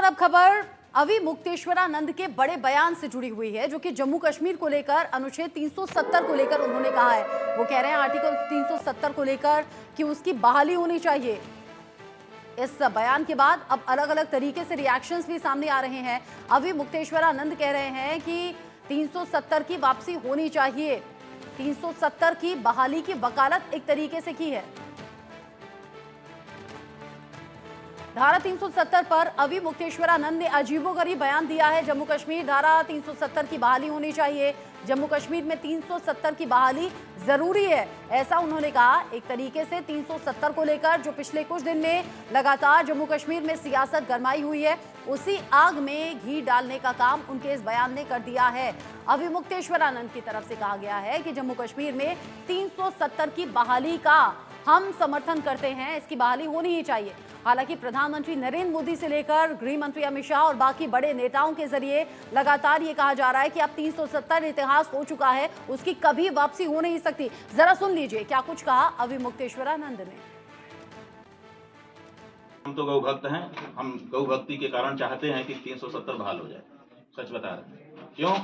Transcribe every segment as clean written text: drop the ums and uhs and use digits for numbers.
अब खबर अवि मुक्तेश्वरानंद के बड़े बयान से जुड़ी हुई है, जो कि जम्मू कश्मीर को लेकर अनुच्छेद 370 को लेकर उन्होंने कहा है। वो कह रहे हैं आर्टिकल 370 को लेकर कि उसकी बहाली होनी चाहिए। इस बयान के बाद अब अलग अलग तरीके से रिएक्शंस भी सामने आ रहे हैं। अवि मुक्तेश्वरानंद कह रहे हैं कि 370 की वापसी होनी चाहिए। 370 की बहाली की वकालत एक तरीके से की है। धारा 370 पर अवि मुक्तेश्वरानंद ने अजीबोगरीब बयान दिया है। जम्मू कश्मीर धारा 370 की बहाली होनी चाहिए। जम्मू कश्मीर में 370 की बहाली जरूरी है, ऐसा उन्होंने कहा। एक तरीके से 370 को लेकर जो पिछले कुछ दिन में लगातार जम्मू कश्मीर में सियासत गरमाई हुई है, उसी आग में घी डालने का काम उनके इस बयान ने कर दिया है। अवि मुक्तेश्वरानंद की तरफ से कहा गया है कि जम्मू कश्मीर में 370 की बहाली का हम समर्थन करते हैं, इसकी बहाली होनी ही चाहिए। हालांकि प्रधानमंत्री नरेंद्र मोदी से लेकर गृह मंत्री अमित शाह और बाकी बड़े नेताओं के जरिए लगातार ये कहा जा रहा है कि अब 370 इतिहास हो चुका है, उसकी कभी वापसी हो नहीं सकती। जरा सुन लीजिए क्या कुछ कहा अवि मुक्तेश्वरानंद ने। हम तो गौ भक्त हैं, हम गौ भक्ति के कारण चाहते हैं कि 370 बहाल हो जाए। सच बता रहे हैं। क्यों?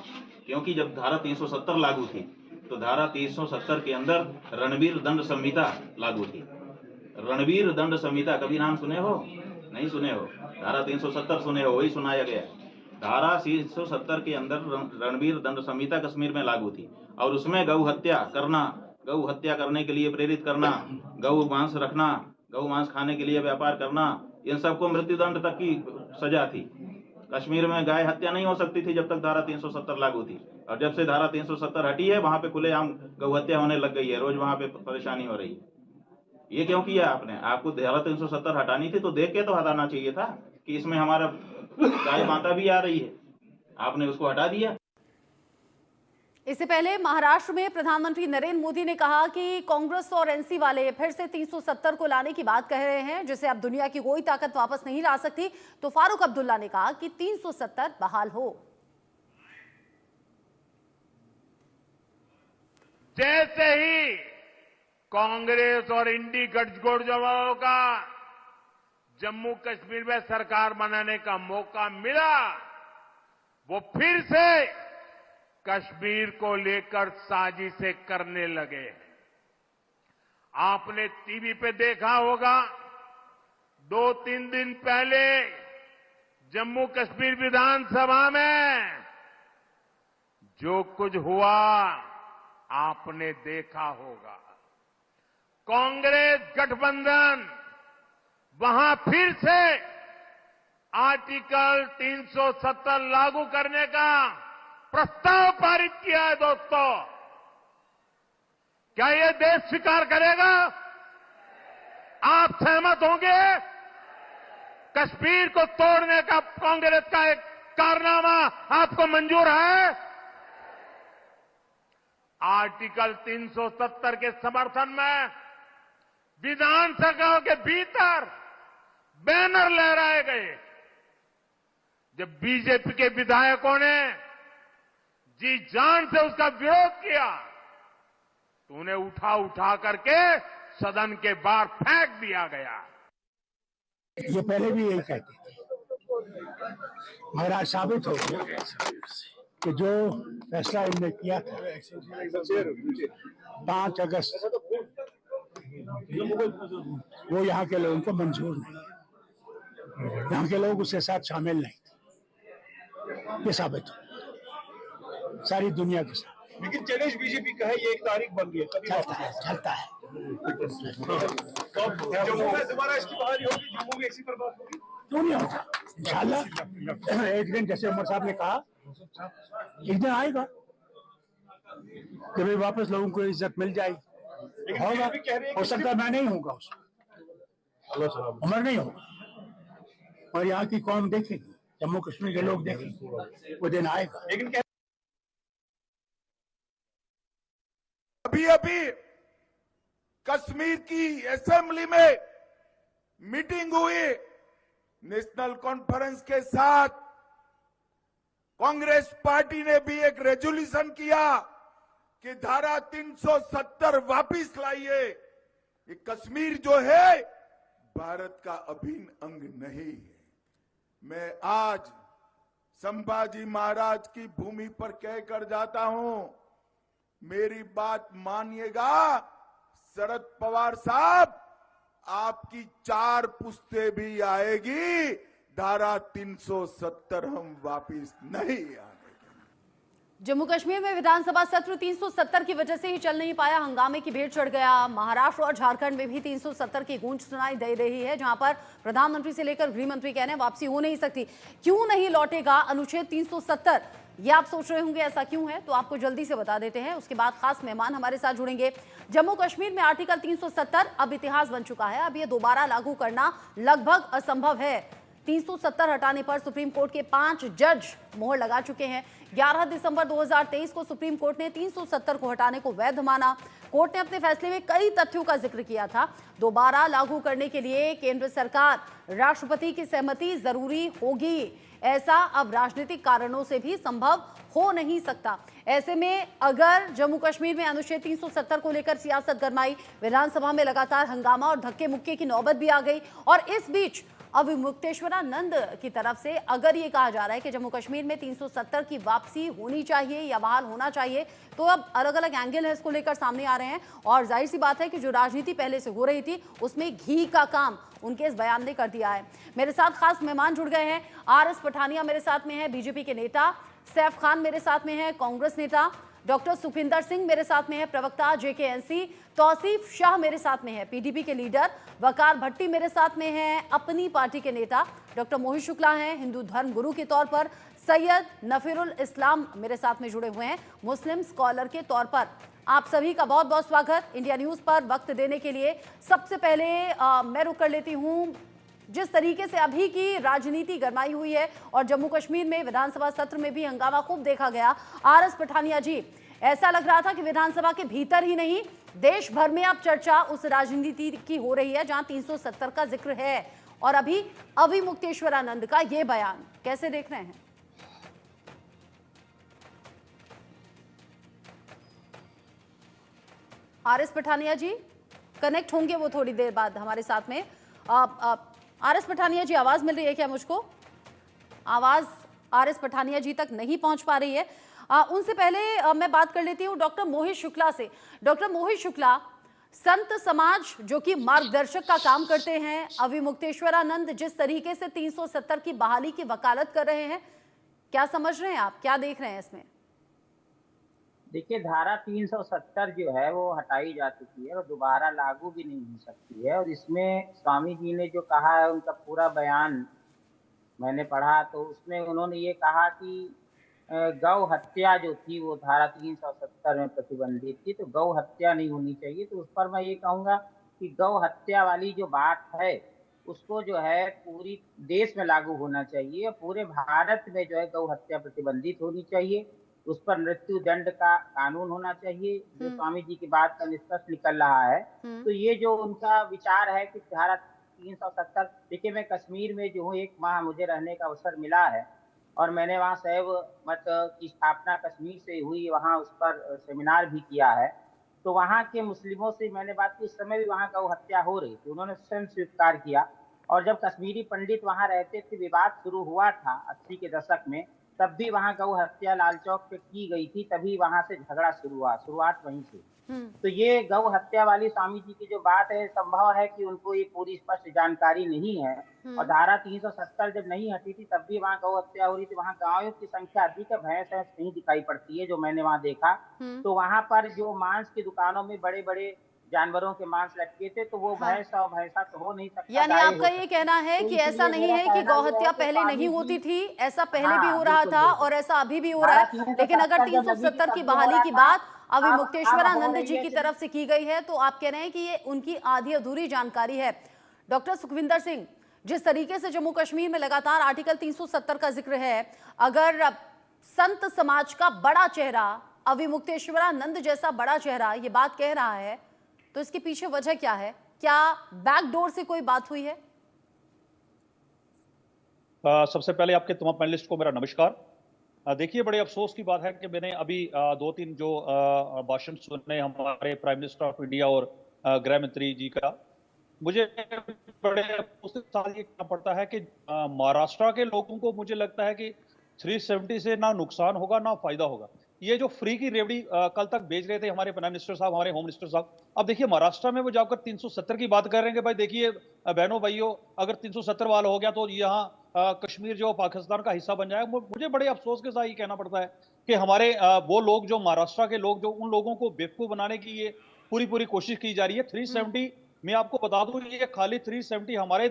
क्योंकि जब धारा 370 लागू थी तो धारा 370 के अंदर रणवीर दंड संहिता लागू थी। रणवीर दंड संहिता कभी नाम सुने हो? नहीं सुने हो। धारा 370 सुने हो, वही सुनाया गया। धारा 370 के अंदर रणवीर दंड संहिता कश्मीर में लागू थी और उसमें गौ हत्या करना, गौ हत्या करने के लिए प्रेरित करना, गौ मांस रखना, गौ मांस खाने के लिए व्यापार करना, इन सबको मृत्युदंड तक की सजा थी। कश्मीर में गाय हत्या नहीं हो सकती थी जब तक धारा 370 लागू थी, और जब से धारा 370 हटी है वहां पे खुलेआम गौ हत्या होने लग गई है। रोज वहां पे परेशानी हो रही है। ये क्यों किया आपने? आपको धारा 370 हटानी थी तो देख के तो हटाना चाहिए था कि इसमें हमारा गाय माता भी आ रही है। आपने उसको हटा दिया। इससे पहले महाराष्ट्र में प्रधानमंत्री नरेंद्र मोदी ने कहा कि कांग्रेस और एनसी वाले फिर से 370 को लाने की बात कह रहे हैं, जिसे अब दुनिया की कोई ताकत वापस नहीं ला सकती। तो फारूक अब्दुल्ला ने कहा कि 370 बहाल हो। जैसे ही कांग्रेस और इंडी गठजोड़ का जम्मू कश्मीर में सरकार बनाने का मौका मिला, वो फिर से कश्मीर को लेकर साजिशें करने लगे। आपने टीवी पे देखा होगा, 2-3 दिन पहले जम्मू कश्मीर विधानसभा में जो कुछ हुआ आपने देखा होगा। कांग्रेस गठबंधन वहां फिर से आर्टिकल 370 लागू करने का प्रस्ताव पारित किया है। दोस्तों, क्या यह देश स्वीकार करेगा? आप सहमत होंगे? कश्मीर को तोड़ने का कांग्रेस का एक कारनामा आपको मंजूर है? आर्टिकल 370 के समर्थन में विधानसभा के भीतर बैनर लहराए गए। जब बीजेपी के विधायकों ने जी जान से उसका विरोध किया तो उन्हें उठा करके सदन के बाहर फेंक दिया गया। ये पहले भी यही कहते थे, मगर आज साबित हो गया कि जो फैसला इन्होंने किया था 5 अगस्त, वो यहाँ के लोगों को मंजूर नहीं। यहाँ के लोग उसके साथ शामिल नहीं थे। ये साबित हो सारी दुनिया के साथ। लेकिन चैलेंज बीजेपी का है, ये 1 तारीख बन गई है, चलता है। जम्मू में दोबारा इसकी बहाली होगी, जम्मू में इसी पर बात होगी। क्यों नहीं होता? इंशाल्लाह एक दिन, जैसे उमर साहब ने कहा, एक दिन आएगा जब वापस लोगों को इज्जत मिल जाएगी। होगा, हो सकता है मैं नहीं होगा, उमर नहीं होगा, और यहाँ की कौम देखेगी, जम्मू कश्मीर के लोग देखेंगे, वो दिन आएगा। लेकिन अभी कश्मीर की असेंबली में मीटिंग हुई, नेशनल कॉन्फ्रेंस के साथ कांग्रेस पार्टी ने भी एक रेजोल्यूशन किया कि धारा 370 वापिस लाइए। ये कश्मीर जो है भारत का अभिन्न अंग नहीं है। मैं आज संभाजी महाराज की भूमि पर कहकर जाता हूं, मेरी बात मानिएगा शरद पवार साहब, आपकी 4 पुश्ते भी आएगी, धारा 370 हम वापिस नहीं आने। जम्मू कश्मीर में विधानसभा सत्र 370 की वजह से ही चल नहीं पाया, हंगामे की भेंट चढ़ गया। महाराष्ट्र और झारखंड में भी 370 की गूंज सुनाई दे रही है, जहां पर प्रधानमंत्री से लेकर गृह मंत्री कह रहे हैं वापसी हो नहीं सकती। क्यों नहीं लौटेगा अनुच्छेद 370, ये आप सोच रहे होंगे ऐसा क्यों है, तो आपको जल्दी से बता देते हैं। उसके बाद खास मेहमान हमारे साथ जुड़ेंगे। जम्मू कश्मीर में आर्टिकल 370 अब इतिहास बन चुका है। अब ये दोबारा लागू करना लगभग असंभव है। 370 हटाने पर सुप्रीम कोर्ट के 5 जज मोहर लगा चुके हैं। 11 दिसंबर 2023 को सुप्रीम कोर्ट ने 370 को हटाने को वैध माना। कोर्ट ने अपने फैसले में कई तथ्यों का जिक्र किया था। दोबारा लागू करने के लिए केंद्र सरकार, राष्ट्रपति की सहमति जरूरी होगी। ऐसा अब राजनीतिक कारणों से भी संभव हो नहीं सकता। ऐसे में अगर जम्मू कश्मीर में अनुच्छेद 370 को लेकर सियासत गरमाई, विधानसभा में लगातार हंगामा और धक्के मुक्के की नौबत भी आ गई, और इस बीच अविमुक्तेश्वरानंद की तरफ से अगर ये कहा जा रहा है कि जम्मू कश्मीर में 370 की वापसी होनी चाहिए या बहाल होना चाहिए, तो अब अलग अलग एंगल है इसको लेकर सामने आ रहे हैं। और जाहिर सी बात है कि जो राजनीति पहले से हो रही थी उसमें घी का काम उनके इस बयान ने कर दिया है। मेरे साथ खास मेहमान जुड़ गए हैं। RS पठानिया मेरे साथ में है, बीजेपी के नेता। सैफ खान मेरे साथ में है, कांग्रेस नेता। डॉक्टर सुखविंदर सिंह मेरे साथ में है, प्रवक्ता JKNC। तौसीफ शाह मेरे साथ में है, PDP के लीडर। वकार भट्टी मेरे साथ में है, अपनी पार्टी के नेता। डॉक्टर मोहित शुक्ला हैं, हिंदू धर्म गुरु के तौर पर। सैयद नफीरुल इस्लाम मेरे साथ में जुड़े हुए हैं, मुस्लिम स्कॉलर के तौर पर। आप सभी का बहुत बहुत स्वागत इंडिया न्यूज पर वक्त देने के लिए। सबसे पहले मैं रुक कर लेती हूँ, जिस तरीके से अभी की राजनीति गरमाई हुई है और जम्मू कश्मीर में विधानसभा सत्र में भी हंगामा खूब देखा गया। RS पठानिया जी, ऐसा लग रहा था कि विधानसभा के भीतर ही नहीं, देश भर में अब चर्चा उस राजनीति की हो रही है जहां 370 का जिक्र है, और अभी अविमुक्तेश्वरानंद का ये बयान कैसे देख रहे हैं? RS पठानिया जी कनेक्ट होंगे वो थोड़ी देर बाद हमारे साथ में। RS पठानिया जी, आवाज मिल रही है क्या मुझको? आवाज RS पठानिया जी तक नहीं पहुंच पा रही है। उनसे पहले मैं बात कर लेती हूँ डॉक्टर मोहित शुक्ला से। डॉक्टर मोहित शुक्ला, संत समाज जो कि मार्गदर्शक का काम करते हैं, अविमुक्तेश्वरानंद जिस तरीके से 370 की बहाली की वकालत कर रहे हैं, क्या समझ रहे हैं आप, क्या देख रहे हैं इसमें? देखिए, धारा 370 जो है वो हटाई जा चुकी है और दोबारा लागू भी नहीं हो सकती है। और इसमें स्वामी जी ने जो कहा है, उनका पूरा बयान मैंने पढ़ा, तो उसमें उन्होंने ये कहा कि गौ हत्या जो थी वो धारा 370 में प्रतिबंधित थी, तो गौ हत्या नहीं होनी चाहिए। तो उस पर मैं ये कहूँगा कि गौ हत्या वाली जो बात है उसको जो है पूरी देश में लागू होना चाहिए, पूरे भारत में जो है गौ हत्या प्रतिबंधित होनी चाहिए। उस पर मृत्यु दंड का कानून होना चाहिए, जो स्वामी जी की बात का निष्कर्ष निकल रहा है। तो ये जो उनका विचार है कि धारा 370, देखिए मैं कश्मीर में जो हूँ, 1 माह मुझे रहने का अवसर मिला है और मैंने वहाँ शैव मत की स्थापना कश्मीर से हुई, वहाँ उस पर सेमिनार भी किया है। तो वहाँ के मुस्लिमों से मैंने बात की, उस समय भी वहाँ गौ हत्या हो रही थी, उन्होंने स्वयं स्वीकार किया। और जब कश्मीरी पंडित वहाँ रहते थे, विवाद शुरू हुआ था 80 के दशक में, तब भी वहाँ गौ हत्या लाल चौक पे की गई थी, तभी वहाँ से झगड़ा शुरू हुआ, शुरुआत वहीं से। तो ये गौ हत्या वाली स्वामी जी की जो बात है, संभव है कि उनको ये पूरी स्पष्ट जानकारी नहीं है। और धारा 370 जब नहीं हटी थी तब भी वहाँ गौ हत्या हो रही थी, वहाँ गायों की संख्या अधिक है, भैंस नहीं दिखाई पड़ती है, जो मैंने वहाँ देखा। तो वहाँ पर जो मांस की दुकानों में बड़े बड़े जानवरों के मांस लटके थे, तो वो भैंस और भैंसा तो हो नहीं सकता। यानी आपका ये कहना है कि ऐसा नहीं है कि गौ हत्या पहले नहीं होती थी, ऐसा पहले भी हो रहा था और ऐसा अभी भी हो रहा है। लेकिन अगर 370 की बहाली की बात अविमुक्तेश्वरानंद जी की तरफ से की गई है, तो आप कह रहे हैं कि ये उनकी आधी अधूरी जानकारी है। डॉक्टर सुखविंदर सिंह, जिस तरीके से जम्मू कश्मीर में लगातार आर्टिकल 370 का जिक्र है, अगर संत समाज का बड़ा चेहरा, अविमुक्तेश्वरानंद जैसा बड़ा चेहरा ये बात कह रहा है, तो इसके पीछे वजह क्या है? क्या बैकडोर से कोई बात हुई है? सबसे पहले आपके तमाम पैनलिस्ट को मेरा नमस्कार। देखिए, बड़े अफसोस की बात है कि मैंने अभी 2-3 जो भाषण सुने हमारे प्राइम मिनिस्टर ऑफ इंडिया और गृह मंत्री जी का, मुझे बड़े उसके साथ ये कहना पड़ता है कि महाराष्ट्र के लोगों को मुझे लगता है कि 370 से ना नुकसान होगा ना फायदा होगा। ये जो फ्री की रेवड़ी कल तक बेच रहे थे हमारे प्राइम मिनिस्टर साहब, हमारे होम मिनिस्टर साहब, अब देखिए महाराष्ट्र में वो जाकर 370 की बात कर रहे हैं कि भाई देखिए बहनों भाइयों, अगर 370 वाला हो गया तो यहाँ कश्मीर जो पाकिस्तान का हिस्सा बन जाएगा। मुझे बड़े अफसोस के साथ ये कहना पड़ता है कि हमारे वो लोग जो महाराष्ट्र के लोग, जो उन लोगों को बेवकूफ बनाने की ये पूरी कोशिश की जा रही है। 370 मैं आपको बता दूं, ये खाली 370 हमारे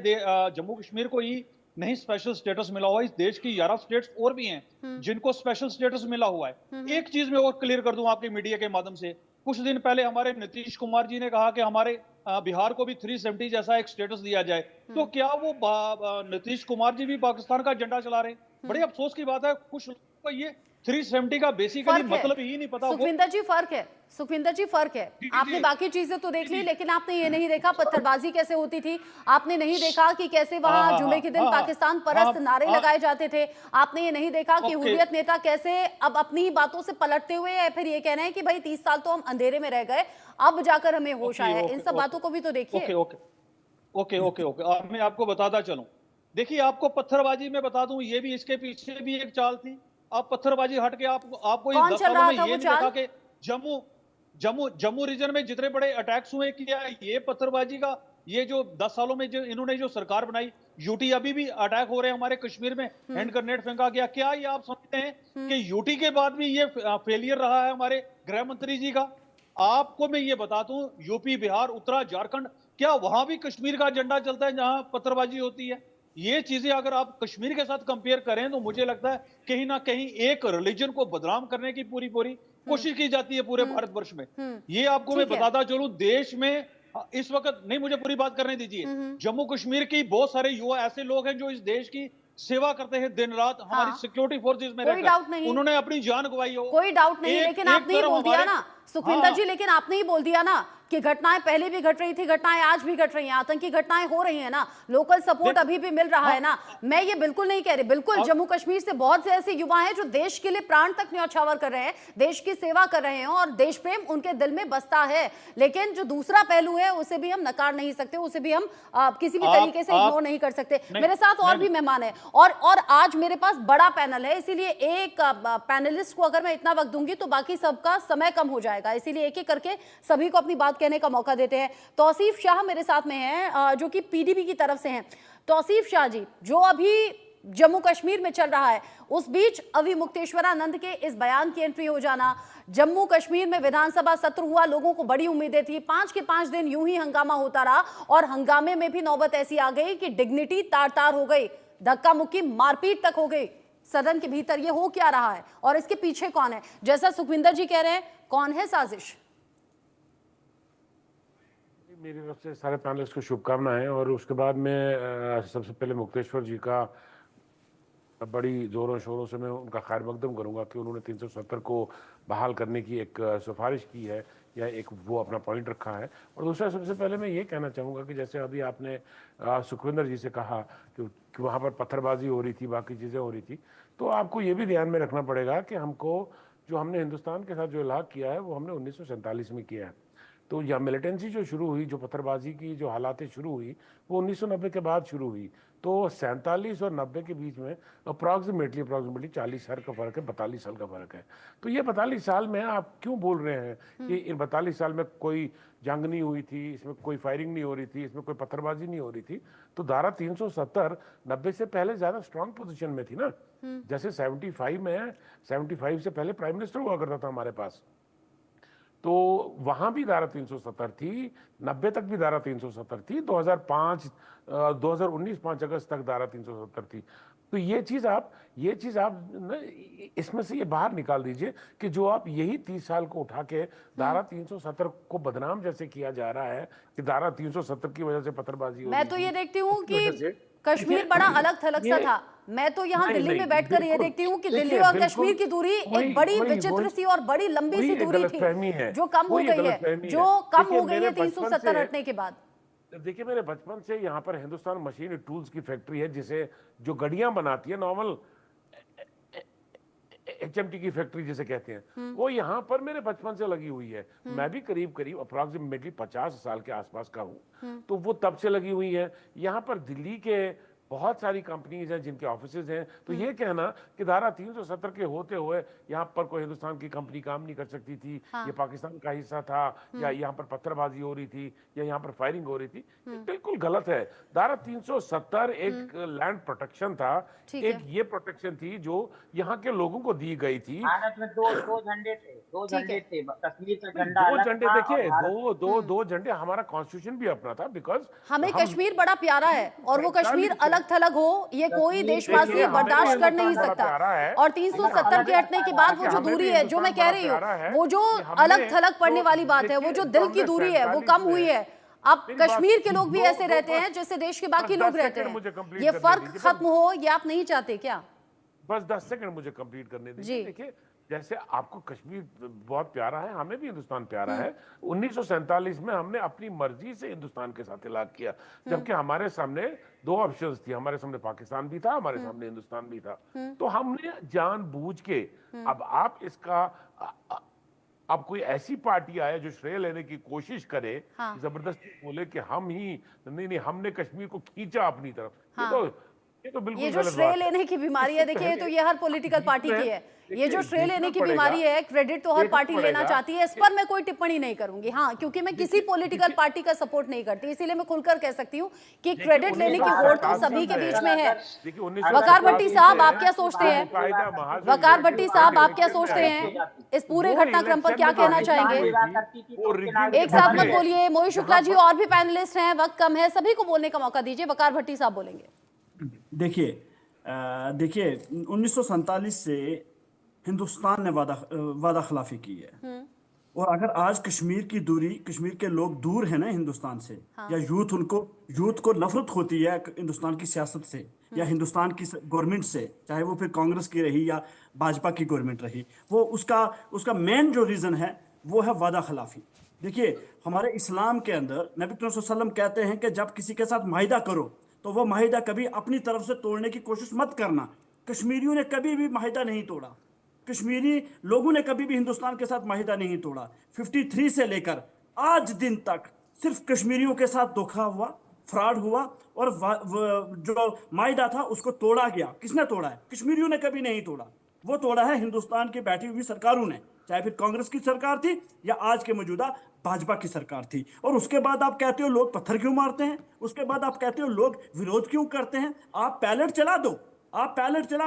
जम्मू कश्मीर को ही नहीं स्पेशल स्टेटस मिला हुआ है। इस देश की 11 स्टेट्स और भी हैं जिनको स्पेशल स्टेटस मिला हुआ है। एक चीज मैं और क्लियर कर दूं आपके मीडिया के माध्यम से, कुछ दिन पहले हमारे नीतीश कुमार जी ने कहा कि हमारे बिहार को भी 370 जैसा एक स्टेटस दिया जाए। तो क्या वो नीतीश कुमार जी भी पाकिस्तान का झंडा चला रहे हैं? बड़े अफसोस की बात है, कुछ लोगों को ये 370 का बेसिकली मतलब ही नहीं पता। सुखविंदर जी फर्क है, सुखविंदर जी फर्क है। आपने बाकी चीजें तो देख ली, लेकिन आपने ये नहीं देखा पत्थरबाजी कैसे होती थी, आपने नहीं देखा कि कैसे वहां जुमे के दिन पाकिस्तान परस्त नारे लगाए जाते थे, आपने ये नहीं देखा कि हुर्रियत नेता कैसे अब अपनी बातों से पलटते हुए या फिर ये कहना है कि भाई 30 साल तो हम अंधेरे में रह गए, अब जाकर हमें होश आया है। इन सब बातों को भी तो देखिए। ओके, मैं आपको बताता चलूं। देखिए, आपको पत्थरबाजी में बता दूं, ये भी इसके पीछे भी एक चाल थी। आप पत्थरबाजी हट के आपको इन 10 सालों में ये नहीं देखा कि जम्मू रीजन में जितने बड़े अटैक्स हुए, किया ये पत्थरबाजी का, ये जो 10 सालों में जो इन्होंने जो सरकार बनाई, यूटी अभी भी अटैक हो रहे हैं हमारे कश्मीर में, हैंड ग्रेनेड फेंका गया। क्या ये आप समझते हैं कि यूटी के बाद भी ये फेलियर रहा है हमारे गृह मंत्री जी का? आपको मैं ये बता दूं, यूपी, बिहार, उत्तराखंड, झारखंड, क्या वहां भी कश्मीर का झंडा चलता है जहां पत्थरबाजी होती है? ये चीजें अगर आप कश्मीर के साथ कंपेयर करें तो मुझे लगता है कहीं ना कहीं एक रिलीजन को बदनाम करने की पूरी कोशिश की जाती है पूरे भारतवर्ष में। ये आपको मैं बताता चलूं, देश में इस वक्त, नहीं मुझे पूरी बात करने दीजिए, जम्मू कश्मीर की बहुत सारे युवा ऐसे लोग हैं जो इस देश की सेवा करते हैं दिन रात, हमारी सिक्योरिटी फोर्सेस में रहकर उन्होंने अपनी जान गंवाई हो। कोई डाउट नहीं, लेकिन आपने ही बोल दिया ना सुखविंदर जी, लेकिन आपने ही बोल दिया ना कि घटनाएं पहले भी घट रही थी, घटनाएं आज भी घट रही हैं, आतंकी घटनाएं हो रही हैं ना, लोकल सपोर्ट अभी भी मिल रहा है ना। मैं ये बिल्कुल नहीं कह रही, बिल्कुल जम्मू कश्मीर से बहुत से ऐसे युवा हैं जो देश के लिए प्राण तक न्यौछावर कर रहे हैं, देश की सेवा कर रहे हैं और देश प्रेम उनके दिल में बसता है। लेकिन जो दूसरा पहलू है उसे भी हम नकार नहीं सकते, उसे भी हम किसी भी तरीके से इग्नोर नहीं कर सकते। मेरे साथ और भी मेहमान है और आज मेरे पास बड़ा पैनल है, इसीलिए एक पैनलिस्ट को अगर मैं इतना वक्त दूंगी तो बाकी सबका समय कम हो जाएगा, इसीलिए एक एक करके सभी को अपनी बात कहने का मौका देते हैं। तौसीफ शाह मेरे साथ में हैं जो कि पीडीपी की तरफ से हैं। तौसीफ शाह जी, जो अभी जम्मू कश्मीर में चल रहा है, उस बीच अभी मुक्तेश्वरानंद के इस बयान की एंट्री हो जाना, जम्मू कश्मीर में विधानसभा सत्र हुआ, लोगों को बड़ी उम्मीदें थी, 5 के 5 दिन यूं ही हंगामा होता रहा और हंगामे में भी नौबत ऐसी आ गई कि डिग्निटी तार-तार हो गई, धक्का मुक्की मारपीट तक हो गई सदन के भीतर। ये हो क्या रहा है और इसके पीछे कौन है? जैसा सुखविंदर जी कह रहे हैं, कौन है साजिश? मेरी तरफ से सारे पैनलिस्ट को शुभकामनाएं। और उसके बाद मैं सबसे पहले मुक्तेश्वर जी का बड़ी जोरों शोरों से मैं उनका खैर मकदम करूंगा कि उन्होंने 370 को बहाल करने की एक सिफारिश की है या एक वो अपना पॉइंट रखा है। और दूसरा, सबसे पहले मैं ये कहना चाहूँगा कि जैसे अभी आपने सुखविंदर जी से कहा कि वहाँ पर पत्थरबाजी हो रही थी, बाकी चीज़ें हो रही थी, तो आपको ये भी ध्यान में रखना पड़ेगा कि जो हमने हिंदुस्तान के साथ जो इलाक़ किया है वो हमने 1947 में किया है। तो या मिलिटेंसी जो शुरू हुई, जो पत्थरबाजी की जो हालातें शुरू हुई, वो 1990 के बाद शुरू हुई। तो 47 और 90 के बीच में अप्रॉक्सीमेटली 40 साल का फ़र्क है, 42 साल का फ़र्क है। तो ये 42 साल में आप क्यों बोल रहे हैं कि इन 42 साल में कोई जंग नहीं हुई थी, इसमें कोई फायरिंग नहीं हो रही थी, इसमें कोई पत्थरबाजी नहीं हो रही थी? तो धारा 370 90 से पहले ज़्यादा स्ट्रांग पोजीशन में थी ना। जैसे 75 से पहले प्राइम मिनिस्टर हुआ करता था हमारे पास, तो वहाँ भी धारा 370 थी, 90 तक भी धारा 370 थी, 2019 5 अगस्त तक धारा 370 थी। तो ये चीज़ आप इसमें से ये बाहर निकाल दीजिए कि जो आप यही 30 साल को उठा के धारा 370 को बदनाम जैसे किया जा रहा है कि धारा 370 की वजह से पत्थरबाजी हो रही मैं तो ये देखती हूँ कि कश्मीर ये- बड़ा अलग थलग सा ये- था। मैं तो यहाँ नहीं, दिल्ली में नहीं, बैठकर ये बिल्कुल। देखती हूँ कि देखिए, दिल्ली और बिल्कुल कश्मीर की दूरी एक बड़ी विचित्र सी और बड़ी लंबी सी दूरी थी, जो कम हो गई है, जो कम हो गई है 370 हटने के बाद। देखिए, मेरे बचपन से यहाँ पर हिंदुस्तान मशीन टूल्स की फैक्ट्री है, जिसे जो गड़ियां बनाती है नॉर्मल HMT की फैक्ट्री जिसे कहते हैं, वो यहाँ पर मेरे बचपन से लगी हुई है। मैं भी करीब करीब अप्रोक्सीमेटली 50 साल के आसपास का हूँ, तो वो तब से लगी हुई है। यहाँ पर दिल्ली के बहुत सारी कंपनीज हैं जिनके ऑफिसेज हैं। तो ये कहना कि धारा 370 के होते हुए यहाँ पर कोई हिंदुस्तान की कंपनी काम नहीं कर सकती थी, ये पाकिस्तान का हिस्सा था, या यहाँ पर पत्थरबाजी हो रही थी, या यहाँ पर फायरिंग हो रही थी, ये बिल्कुल गलत है। धारा 370 एक लैंड प्रोटेक्शन था, एक ये प्रोटेक्शन थी जो यहाँ के लोगों को दी गई थी। भारत में दो झंडे थे, कश्मीर का झंडा दो अलग झंडे था देखिए, और दो झंडे, हमारा कॉन्स्टिट्यूशन भी अपना था, बिकॉज हमें कश्मीर बड़ा प्यारा है और वो कश्मीर अलग थलग हो ये कोई देशवासी देखिए, बर्दाश्त हमें कर नहीं बड़ा सकता। प्यारा है। और 370 के हटने के बाद वो जो दूरी है, जो मैं कह रही हूँ, वो जो अलग थलग पड़ने वाली बात है, वो जो दिल की दूरी है, वो कम हुई है। अब कश्मीर के लोग भी ऐसे रहते हैं जैसे देश के बाकी लोग रहते हैं। ये फर्क खत्म हो, ये आप नहीं चाहते क्या? बस 10 सेकंड मुझे कंप्लीट करने दीजिए। देखिए, जैसे आपको कश्मीर बहुत प्यारा है, हमें भी हिंदुस्तान प्यारा है। 1947 में हमने अपनी मर्जी से हिंदुस्तान के साथ इलाक किया, जबकि हमारे सामने दो ऑप्शंस थी। हमारे सामने पाकिस्तान भी था, हमारे सामने हिंदुस्तान भी था। तो हमने जानबूझ के, अब आप इसका अब कोई ऐसी पार्टी आए जो श्रेय लेने की कोशिश करे, जबरदस्ती बोले कि हम ही नहीं, हमने कश्मीर को खींचा अपनी तरफ, ये तो बिल्कुल ये जो श्रेय लेने की बीमारी है, देखिए, तो ये हर पॉलिटिकल पार्टी की है। ये जो श्रेय लेने की बीमारी है, क्रेडिट तो हर पार्टी लेना चाहती है, इस पर मैं कोई टिप्पणी नहीं करूंगी। हाँ, क्योंकि मैं किसी पॉलिटिकल पार्टी का सपोर्ट नहीं करती, इसीलिए मैं खुलकर कह सकती हूँ कि क्रेडिट लेने की होड़ तो सभी के बीच में है। वकार भट्टी साहब, आप क्या सोचते हैं? वकार भट्टी साहब, आप क्या सोचते हैं? इस पूरे घटनाक्रम पर क्या कहना चाहेंगे? एक साथ मत बोलिए, मोहित शुक्ला जी और भी पैनलिस्ट हैं, वक्त कम है, सभी को बोलने का मौका दीजिए। वकार भट्टी साहब बोलेंगे। देखिए 1947 से हिंदुस्तान ने वादा खिलाफी की है, और अगर आज कश्मीर की दूरी, कश्मीर के लोग दूर है ना हिंदुस्तान से, या यूथ को नफरत होती है हिंदुस्तान की सियासत से या हिंदुस्तान की गवर्नमेंट से, चाहे वो फिर कांग्रेस की रही या भाजपा की गवर्नमेंट रही, वो उसका मेन जो रीजन है वो है वादा खिलाफी। देखिए, हमारे इस्लाम के अंदर नबी करीम सल्लल्लाहु अलैहि वसल्लम कहते हैं कि जब किसी के साथ माहिदा करो तो वो माहिदा कभी अपनी तरफ से तोड़ने की कोशिश मत करना। कश्मीरियों ने कभी भी माहिदा नहीं तोड़ा, कश्मीरी लोगों ने कभी भी हिंदुस्तान के साथ माहिदा नहीं तोड़ा। 53 से लेकर आज दिन तक सिर्फ कश्मीरियों के साथ धोखा हुआ, फ्रॉड हुआ, और जो माहिदा था उसको तोड़ा गया। किसने तोड़ा है? कश्मीरियों ने कभी नहीं तोड़ा, वो तोड़ा है हिंदुस्तान की बैठी हुई सरकारों ने, चाहे फिर कांग्रेस की सरकार थी या आज के मौजूदा भाजपा की सरकार थी। और उसके बाद आप कहते हो लोग पत्थर क्यों मारते हैं, उसके बाद आप कहते हो लोग विरोध क्यों करते हैं। आप पैलेट चला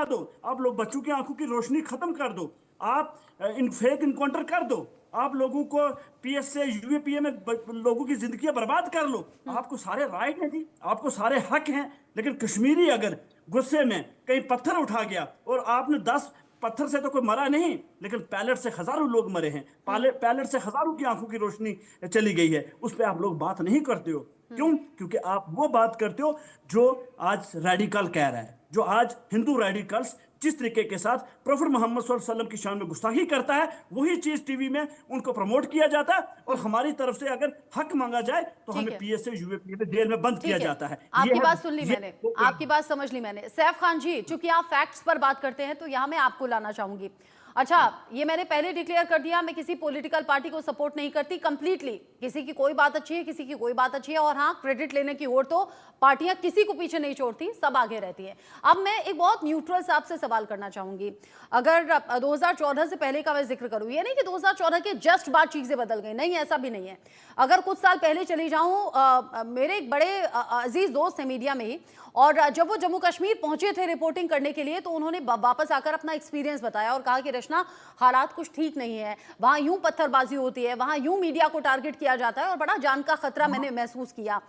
दो, आप लोग बच्चों की आंखों की रोशनी खत्म कर दो, आप फेक इनकाउंटर कर दो, आप लोगों को PS से UAPA में लोगों की जिंदगी बर्बाद कर लो। आपको सारे राइट हैं जी, आपको सारे हक हैं, लेकिन कश्मीरी अगर गुस्से में कहीं पत्थर उठा गया, और आपने 10 पत्थर से तो कोई मरा नहीं, लेकिन पैलेट से हजारों लोग मरे हैं, पैलेट से हजारों की आंखों की रोशनी चली गई है, उस पर आप लोग बात नहीं करते हो। क्यों? क्योंकि आप वो बात करते हो जो आज रेडिकल कह रहा है, जो आज हिंदू रेडिकल्स जिस तरीके के साथ प्रोफेट मोहम्मद सल्लल्लाहु अलैहि वसल्लम की शान में गुस्ताखी करता है, वही चीज टीवी में उनको प्रमोट किया जाता है, और हमारी तरफ से अगर हक मांगा जाए तो हमें PS से UAPA में जेल में बंद किया जाता है। आपकी बात सुन ली मैंने, आपकी बात समझ ली मैंने। सैफ खान जी, चूंकि आप फैक्ट्स पर बात करते हैं तो यहाँ मैं आपको लाना चाहूंगी। अच्छा, ये मैंने पहले डिक्लेयर कर दिया, मैं किसी पॉलिटिकल पार्टी को सपोर्ट नहीं करती कंप्लीटली। किसी की कोई बात अच्छी है, किसी की कोई बात अच्छी है, और हाँ, क्रेडिट लेने की ओर तो पार्टियां किसी को पीछे नहीं छोड़ती, सब आगे रहती हैं। अब मैं एक बहुत न्यूट्रल साहब से सवाल करना चाहूंगी। अगर 2014 से पहले का मैं जिक्र करूं, ये नहीं कि 2014 के जस्ट बाद चीजें बदल गई, नहीं, ऐसा भी नहीं है। अगर कुछ साल पहले चली जाऊं, मेरे एक बड़े अजीज दोस्त हैं मीडिया में ही, और जब वो जम्मू कश्मीर पहुंचे थे रिपोर्टिंग करने के लिए, तो उन्होंने वापस आकर अपना एक्सपीरियंस बताया और कहा कि रचना, हालात कुछ ठीक नहीं है, वहां यूं पत्थरबाजी होती है, वहां यूं मीडिया को टारगेट किया जाता है, और बड़ा जान का खतरा मैंने महसूस किया।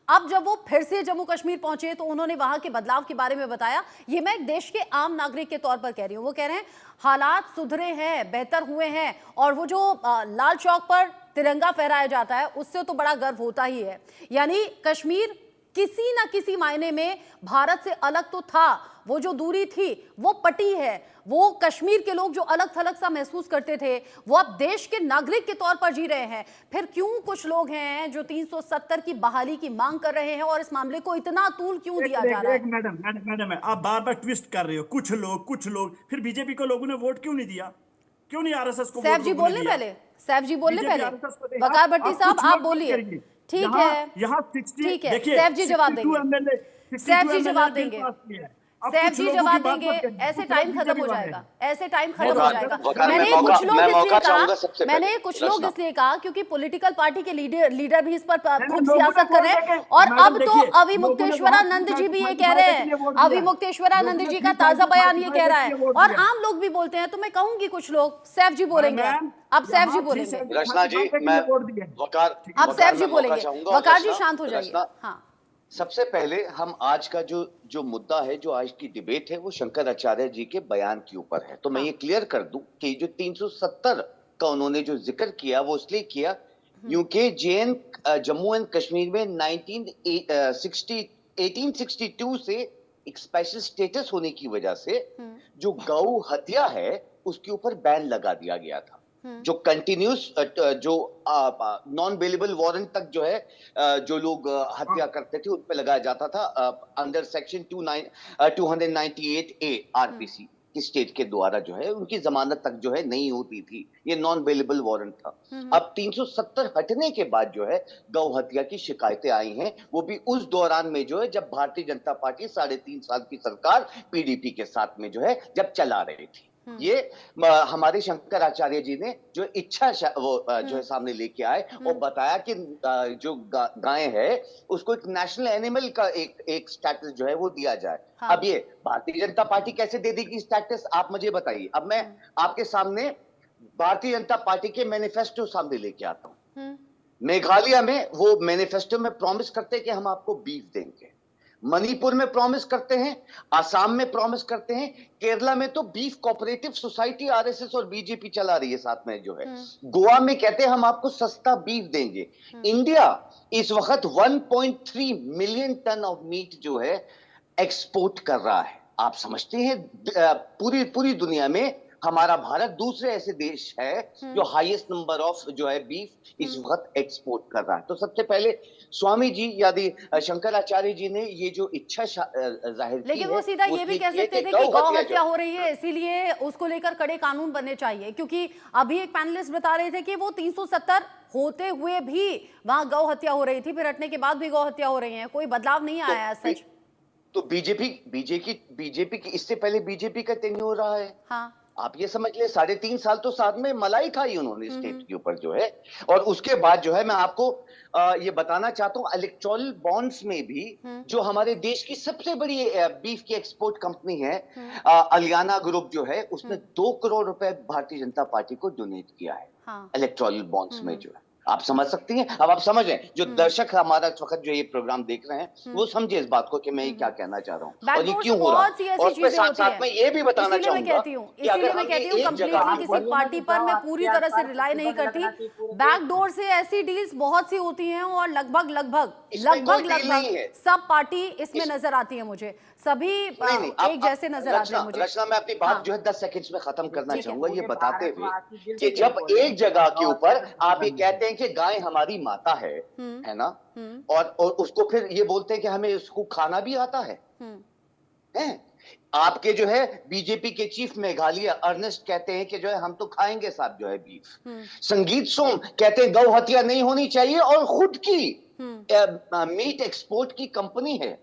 अब जब वो फिर से जम्मू कश्मीर पहुंचे तो उन्होंने वहां के बदलाव के बारे में बताया। ये मैं एक देश के आम नागरिक के तौर पर कह रही हूं। वो कह रहे हैं हालात सुधरे हैं, बेहतर हुए हैं, और वो जो लाल चौक पर तिरंगा फहराया जाता है उससे तो बड़ा गर्व होता ही है। यानी कश्मीर किसी ना किसी मायने में भारत से अलग तो था, वो जो दूरी थी वो पटी है। वो कश्मीर के लोग जो अलग थलग सा महसूस करते थे वो अब देश के नागरिक के तौर पर जी रहे हैं। फिर क्यों कुछ लोग हैं जो 370 की बहाली की मांग कर रहे हैं और इस मामले को इतना तूल क्यों दिया जा रहा है? मैडम आप बार बार ट्विस्ट कर रहे हो। कुछ लोग, फिर बीजेपी को लोगों ने वोट क्यों नहीं दिया? क्यों नहीं आरएसएस को? सैफ जी बोलने पहले, सैफ जी बोलने पहले, वकार भट्टी साहब आप बोलिए। ठीक है, यहाँ ठीक है, सैफ जी जवाब देंगे, सैफ जी जवाब देंगे, सैफ जी जवाब देंगे। ऐसे टाइम खत्म हो जाएगा, ऐसे टाइम खत्म हो जाएगा। मैंने कुछ लोग इसलिए कहा क्योंकि पॉलिटिकल पार्टी के लीडर भी इस पर खूब सियासत कर रहे हैं। और अब तो अवि मुक्तेश्वरानंद जी भी ये कह रहे हैं, अवि मुक्तेश्वरानंद जी का ताजा बयान ये कह रहा है और आम लोग भी बोलते हैं। तो मैं कहूंगी कुछ लोग, सैफ जी बोलेंगे अब, सैफ जी बोलेंगे, रचना जी, मैं वकार, अब सैफ जी बोलेंगे। वकार जी शांत हो जाइए। हाँ, सबसे पहले हम आज का जो मुद्दा है, जो आज की डिबेट है, वो शंकराचार्य जी के बयान के ऊपर है। तो मैं ये क्लियर कर दूं कि जो 370 का उन्होंने जो जिक्र किया वो इसलिए किया क्योंकि जम्मू एंड कश्मीर में 1862 से एक स्पेशल स्टेटस होने की वजह से जो गौ हत्या है उसके ऊपर बैन लगा दिया गया था। जो कंटिन्यूस जो नॉन बेलेबल वारंट तक जो है जो लोग हत्या करते थे उन पे लगाया जाता था अंडर सेक्शन 298A आरपीसी की स्टेट के द्वारा जो है उनकी जमानत तक जो है नहीं होती थी। ये नॉन बेलेबल वारंट था। अब 370 हटने के बाद जो है गौ हत्या की शिकायतें आई हैं, वो भी उस दौरान में जो है जब भारतीय जनता पार्टी 3.5 साल की सरकार पीडीपी के साथ में जो है जब चला रही थी। ये हमारे शंकराचार्य जी ने जो इच्छा वो जो है सामने लेके आए और बताया कि जो गाय है उसको एक नेशनल एनिमल का एक स्टेटस जो है वो दिया जाए। हाँ। अब ये भारतीय जनता पार्टी कैसे दे देगी स्टेटस, आप मुझे बताइए। अब मैं आपके सामने भारतीय जनता पार्टी के मैनिफेस्टो सामने लेके आता हूँ। मेघालय में वो मैनिफेस्टो में प्रॉमिस करते हैं कि हम आपको बीफ देंगे, मणिपुर में प्रॉमिस करते हैं, आसाम में प्रॉमिस करते हैं, केरला में तो बीफ कोऑपरेटिव सोसाइटी आरएसएस और बीजेपी चला रही है साथ में जो है। गोवा में कहते हैं हम आपको सस्ता बीफ देंगे। इंडिया इस वक्त 1.3 मिलियन टन ऑफ मीट जो है एक्सपोर्ट कर रहा है। आप समझते हैं पूरी दुनिया में हमारा भारत दूसरे ऐसे देश है जो हाईएस्ट नंबर ऑफ जो है बीफ इस वक्त एक्सपोर्ट कर रहा है। तो सबसे पहले स्वामी जी यानी शंकराचार्य जी ने ये जो इच्छा जाहिर की, लेकिन वो सीधा ये भी कह सकते थे कि गौ हत्या हो रही है इसीलिए उसको लेकर कड़े कानून बनने चाहिए, क्योंकि अभी एक पैनलिस्ट बता रहे थे कि वो 370 होते हुए भी वहां गौ हत्या हो रही थी, फिर हटने के बाद भी गौ हत्या हो रही है, कोई बदलाव नहीं आया है सच। तो बीजेपी की इससे पहले बीजेपी का टेन्योर रहा है। हाँ। आप ये समझ ले 3.5 साल तो साथ में मलाई खाई उन्होंने स्टेट के ऊपर जो है। और उसके बाद जो है मैं आपको ये बताना चाहता हूँ इलेक्टोरल बॉन्ड्स में भी जो हमारे देश की सबसे बड़ी बीफ की एक्सपोर्ट कंपनी है अलियाना ग्रुप जो है उसने 2 करोड़ रुपए भारतीय जनता पार्टी को डोनेट किया है। हाँ। इलेक्टोरल बॉन्ड्स में जो है आप समझ सकती हैं। अब आप समझ रहे हैं, जो दर्शक हमारा इस वक्त जो ये प्रोग्राम देख रहे हैं वो समझे इस बात को कि मैं ये क्या कहना चाह रहा हूँ और ये क्यों हो रहा है। और उसके साथ साथ में ये भी बताना चाहूंगा कि अगर हम एक जगह किसी पार्टी पर मैं पूरी तरह से रिलाई नहीं करती, बैकडोर से ऐसी डील्स बहुत सी होती हैं और लगभग सब पार्टी इसमें नजर आती है मुझे, सभी एक जैसे नजर आते हैं मुझे। रचना मैं अपनी बात जो है 10 सेकंड्स में खत्म करना चाहूंगा ये बताते हुए कि जब एक जगह के ऊपर आप ये कहते हैं कि गाय हमारी माता है ना, और उसको फिर ये बोलते हैं कि हमें उसको खाना भी आता है। आपके जो है बीजेपी के चीफ मेघालय अर्नेस्ट कहते हैं कि जो है हम तो खाएंगे साहब जो है बीफ। संगीत सोम कहते हैं गौ हत्या नहीं होनी चाहिए और खुद की मीट एक्सपोर्ट की कंपनी है।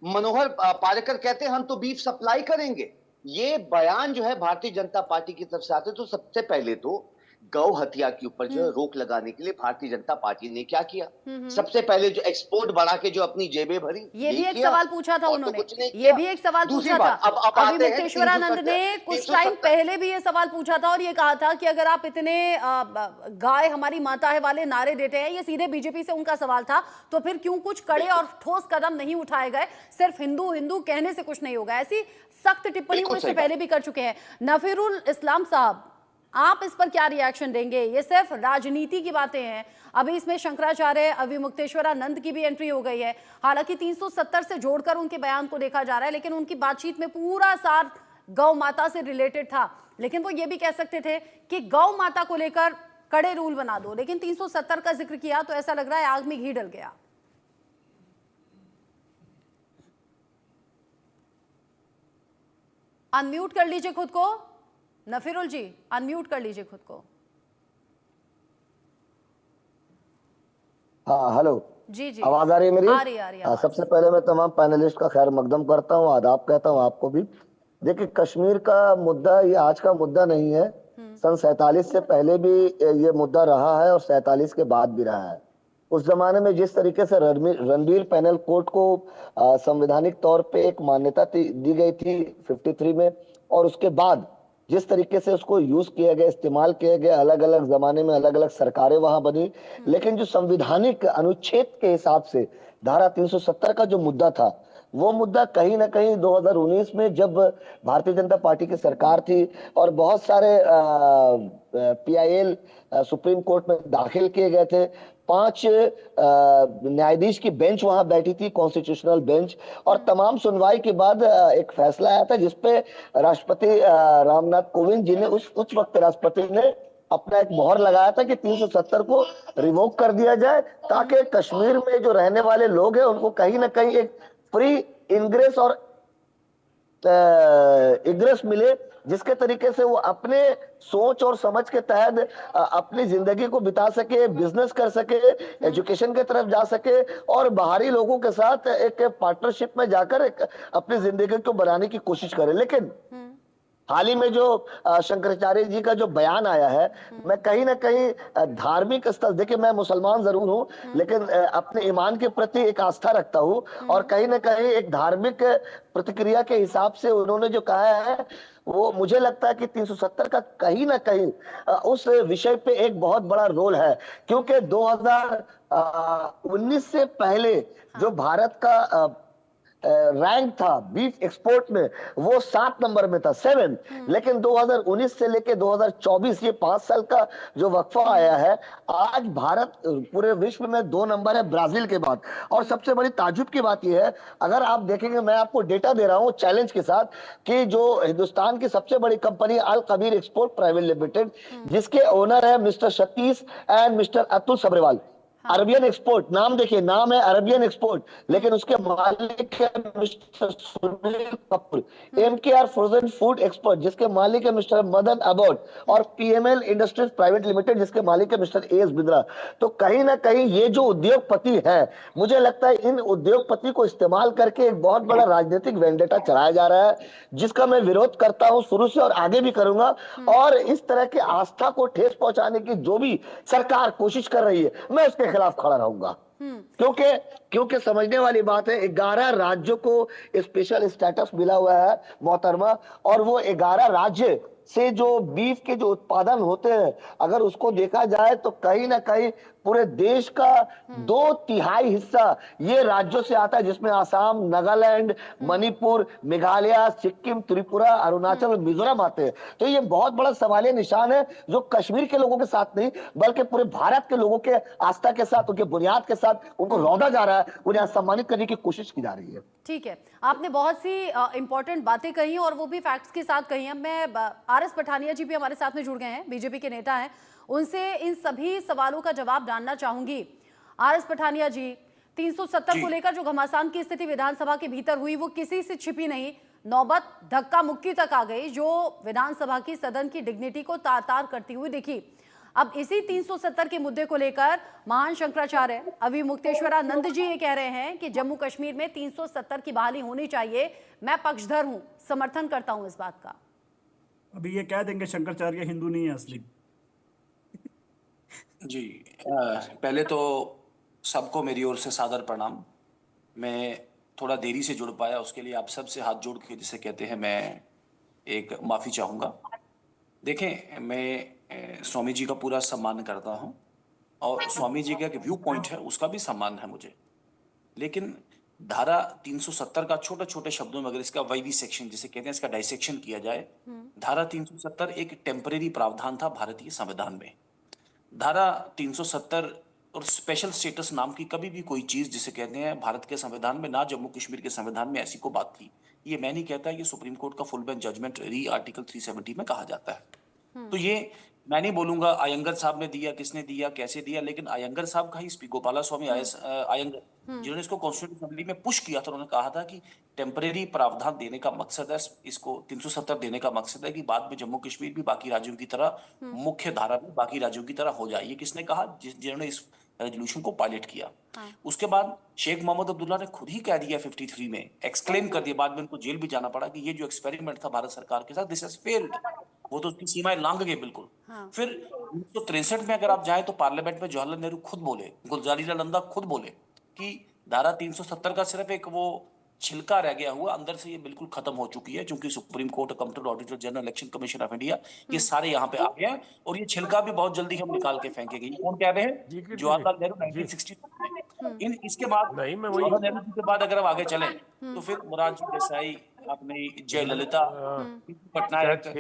मनोहर पारिकर कहते हैं हम तो बीफ सप्लाई करेंगे। ये बयान जो है भारतीय जनता पार्टी की तरफ से आते तो सबसे पहले तो गौ हत्या के ऊपर जो है रोक लगाने के लिए भारतीय जनता पार्टी ने क्या किया, सबसे पहले जो एक्सपोर्ट बढ़ा के जो अपनी जेबें भरी, ये भी एक सवाल पूछा था उन्होंने, ये भी एक सवाल पूछा था। अभी मुक्तेश्वरानंद ने कुछ टाइम पहले भी ये सवाल पूछा था और ये कहा था कि अगर आप इतने गाय हमारी माता है वाले नारे देते हैं, ये सीधे बीजेपी से उनका सवाल था, तो फिर क्यों कुछ कड़े और ठोस कदम नहीं उठाए गए, सिर्फ हिंदू हिंदू कहने से कुछ नहीं होगा। ऐसी सख्त टिप्पणी वो इससे पहले भी कर चुके हैं। नफीरुल इस्लाम साहब, आप इस पर क्या रिएक्शन देंगे? ये सिर्फ राजनीति की बातें हैं। अभी इसमें शंकराचार्य, अविमुक्तेश्वरानंद की भी एंट्री हो गई है। हालांकि 370 से जोड़कर उनके बयान को देखा जा रहा है, लेकिन उनकी बातचीत में पूरा सार गौ माता से रिलेटेड था। लेकिन वो ये भी कह सकते थे कि गौ माता को लेकर कड़े रूल बना दो, लेकिन 370 का जिक्र किया तो ऐसा लग रहा है आग में घी डल गया। अनम्यूट कर लीजिए खुद को, नफीरुल जी, अनम्यूट कर लीजिए खुद को। हाँ हेलो जी जी, आवाज आ रही है मेरी? आ रही है आवाज। सबसे पहले मैं तमाम पैनलिस्ट का खैर मकदम करता हूँ, आदाब कहता हूँ आपको भी। देखिए कश्मीर का मुद्दा ये आज का मुद्दा नहीं है, सन 47 से पहले भी ये मुद्दा रहा है और 47 के बाद भी रहा है। उस जमाने में जिस तरीके से रणबीर पैनल कोर्ट को संवैधानिक तौर पे एक मान्यता दी गई थी 53 में, और उसके बाद जिस तरीके से उसको यूज किया गया, इस्तेमाल किया गया, अलग अलग जमाने में अलग अलग सरकारें वहां बनी, लेकिन जो संविधानिक अनुच्छेद के हिसाब से धारा 370 का जो मुद्दा था, वो मुद्दा कहीं ना कहीं 2019 में जब भारतीय जनता पार्टी की सरकार थी और बहुत सारे PIL सुप्रीम कोर्ट में दाखिल किए गए थे, 5 न्यायाधीश की बेंच वहां बैठी थी, कॉन्स्टिट्यूशनल बेंच, और तमाम सुनवाई के बाद एक फैसला आया था जिसपे राष्ट्रपति रामनाथ कोविंद जी ने उस वक्त राष्ट्रपति ने अपना एक मोहर लगाया था कि 370 को रिवोक कर दिया जाए, ताकि कश्मीर में जो रहने वाले लोग हैं उनको कहीं ना कहीं एक फ्री इनग्रेस और इग्रेस मिले, जिसके तरीके से वो अपने सोच और समझ के तहत अपनी जिंदगी को बिता सके, बिजनेस कर सके, एजुकेशन की तरफ जा सके और बाहरी लोगों के साथ एक पार्टनरशिप में जाकर एक अपनी जिंदगी को बनाने की कोशिश करे। लेकिन हाल ही में जो शंकराचार्य जी का जो बयान आया है, मैं कहीं ना कहीं धार्मिक स्थल, देखिए मैं मुसलमान जरूर हूं लेकिन अपने ईमान के प्रति एक आस्था रखता हूं, और कहीं ना कहीं एक धार्मिक प्रतिक्रिया के हिसाब से उन्होंने जो कहा है वो मुझे लगता है कि 370 का कहीं ना कहीं उस विषय पे एक बहुत बड़ा रोल है, क्योंकि 2019 से पहले जो भारत का रैंक था बीफ एक्सपोर्ट में वो 7 नंबर में था, 7, लेकिन 2019 से लेके 2024 ये 5 साल का जो वक्फा आया है, आज भारत पूरे विश्व में 2 नंबर है ब्राजील के बाद। और सबसे बड़ी ताज्जुब की बात यह है, अगर आप देखेंगे, मैं आपको डेटा दे रहा हूं चैलेंज के साथ, कि जो हिंदुस्तान की सबसे बड़ी company Al Kabir export private limited, जिसके ओनर है mister Satish and mister Atul Sabharwal, Arabian export, नाम देखिए, नाम है अरबियन एक्सपोर्ट, लेकिन उसके मालिक है mister Sunil Kapoor. MKR frozen food export, जिसके मालिक है मिस्टर मदन अबोड, और PML इंडस्ट्रीज प्राइवेट लिमिटेड, जिसके मालिक है मिस्टर AS बिंद्रा। तो कहीं ना कहीं ये जो उद्योगपति है, मुझे लगता है इन उद्योगपति को इस्तेमाल करके एक बहुत बड़ा राजनीतिक वेंडेटा चलाया जा रहा है, जिसका मैं विरोध करता हूं शुरू से और आगे भी करूंगा। और इस तरह की आस्था को ठेस पहुंचाने की जो भी सरकार कोशिश कर रही है, मैं उसके खिलाफ खड़ा रहूंगा, क्योंकि समझने वाली बात है, 11 राज्यों को स्पेशल स्टेटस मिला हुआ है मोहतरमा, और वो 11 राज्य से जो बीफ के जो उत्पादन होते हैं, अगर उसको देखा जाए तो कहीं ना कहीं पूरे देश का 2/3 हिस्सा ये राज्यों से आता है, जिसमें आसाम, नागालैंड, मणिपुर, मेघालय, सिक्किम, त्रिपुरा, अरुणाचल, मिजोरम आते हैं। तो ये बहुत बड़ा सवालिया निशान है, जो कश्मीर के लोगों के साथ नहीं बल्कि पूरे भारत के लोगों के आस्था के साथ, उनके बुनियाद के साथ उनको रौंदा जा रहा है, उन्हें सम्मानित करने की कोशिश की जा रही है। ठीक है, आपने बहुत सी इंपॉर्टेंट बातें कही और वो भी फैक्ट्स के साथ कही हैं। मैं RS पठानिया जी भी हमारे साथ में जुड़ गए हैं, बीजेपी के नेता हैं, उनसे इन सभी सवालों का जवाब जानना चाहूंगी। RS पठानिया जी, 370 को लेकर जो घमासान की स्थिति विधानसभा के भीतर हुई, वो किसी से छिपी नहीं, नौबत धक्का मुक्की तक आ गई, जो विधानसभा की सदन की डिग्निटी को तार तार करती हुई दिखी। अब इसी 370 के मुद्दे को लेकर महान शंकराचार्य अविमुक्तेश्वरानंद जी ये कह रहे हैं कि जम्मू कश्मीर में 370 की बहाली होनी चाहिए। मैं पक्षधर हूं, समर्थन करता हूं इस बात का। अभी ये कह देंगे शंकराचार्य हिंदू नहीं है असली। जी, पहले तो सबको मेरी ओर से सादर प्रणाम। मैं थोड़ा देरी से जुड़ पाया, उसके लिए आप सबसे हाथ जोड़ के जिसे कहते हैं मैं एक माफ़ी चाहूँगा। देखें, मैं स्वामी जी का पूरा सम्मान करता हूँ और स्वामी जी का एक व्यू पॉइंट है उसका भी सम्मान है मुझे, लेकिन धारा 370 का छोटे छोटे शब्दों में अगर इसका वाइविसेक्शन जिसे कहते हैं, इसका डाइसेक्शन किया जाए, धारा 370 एक टेम्परेरी प्रावधान था भारतीय संविधान में। धारा 370 और स्पेशल स्टेटस नाम की कभी भी कोई चीज जिसे कहते हैं भारत के संविधान में, ना जम्मू कश्मीर के संविधान में ऐसी को बात थी। ये मैं नहीं कहता, ये सुप्रीम कोर्ट का फुल बेंच जजमेंट री आर्टिकल 370 में कहा जाता है। तो ये मैं नहीं बोलूंगा अयंगर साहब ने दिया, किसने दिया, कैसे दिया, लेकिन अयंगर साहब का ही गोपाला स्वामी अयंगर जिन्होंने इसको कॉन्स्टिट्यूशन असेंबली में पुश किया था, उन्होंने कहा था कि टेम्परेरी प्रावधान देने का मकसद है, इसको 370 देने का मकसद है कि बाद में जम्मू कश्मीर भी बाकी राज्यों की तरह मुख्य धारा में बाकी राज्यों की तरह हो जाए। ये किसने कहा? जिन्होंने इस रेजोल्यूशन को पायलट किया। उसके बाद शेख मोहम्मद अब्दुल्ला ने खुद ही कह दिया 53 में, एक्सक्लेम कर दिया, बाद में उनको जेल भी जाना पड़ा कि ये जो एक्सपेरिमेंट था भारत सरकार के साथ, दिस हैज फेल्ड। वो तो उसकी सीमाएं लांघ गए बिल्कुल। फिर 1963 में अगर आप जाएं तो पार्लियामेंट में जवाहरलाल नेहरू खुद बोले, गुलजारीलाल नंदा खुद बोले कि धारा 370 का सिर्फ एक वो छिलका रह गया हुआ, अंदर से ये बिल्कुल खत्म हो चुकी है, क्योंकि supreme court, accountant auditor general, election commission of India, ये सारे यहाँ पे आ गए हैं और ये छिलका भी बहुत जल्दी हम निकाल के फेंकेंगे। ये कौन कह रहे हैं? जवाहरलाल नेहरू 1962 में। इसके बाद जवाहरलाल नेहरू जी के बाद अगर हम आगे चलें तो फिर मोरारजी देसाई, अपने जयललिता, पटनायक, हर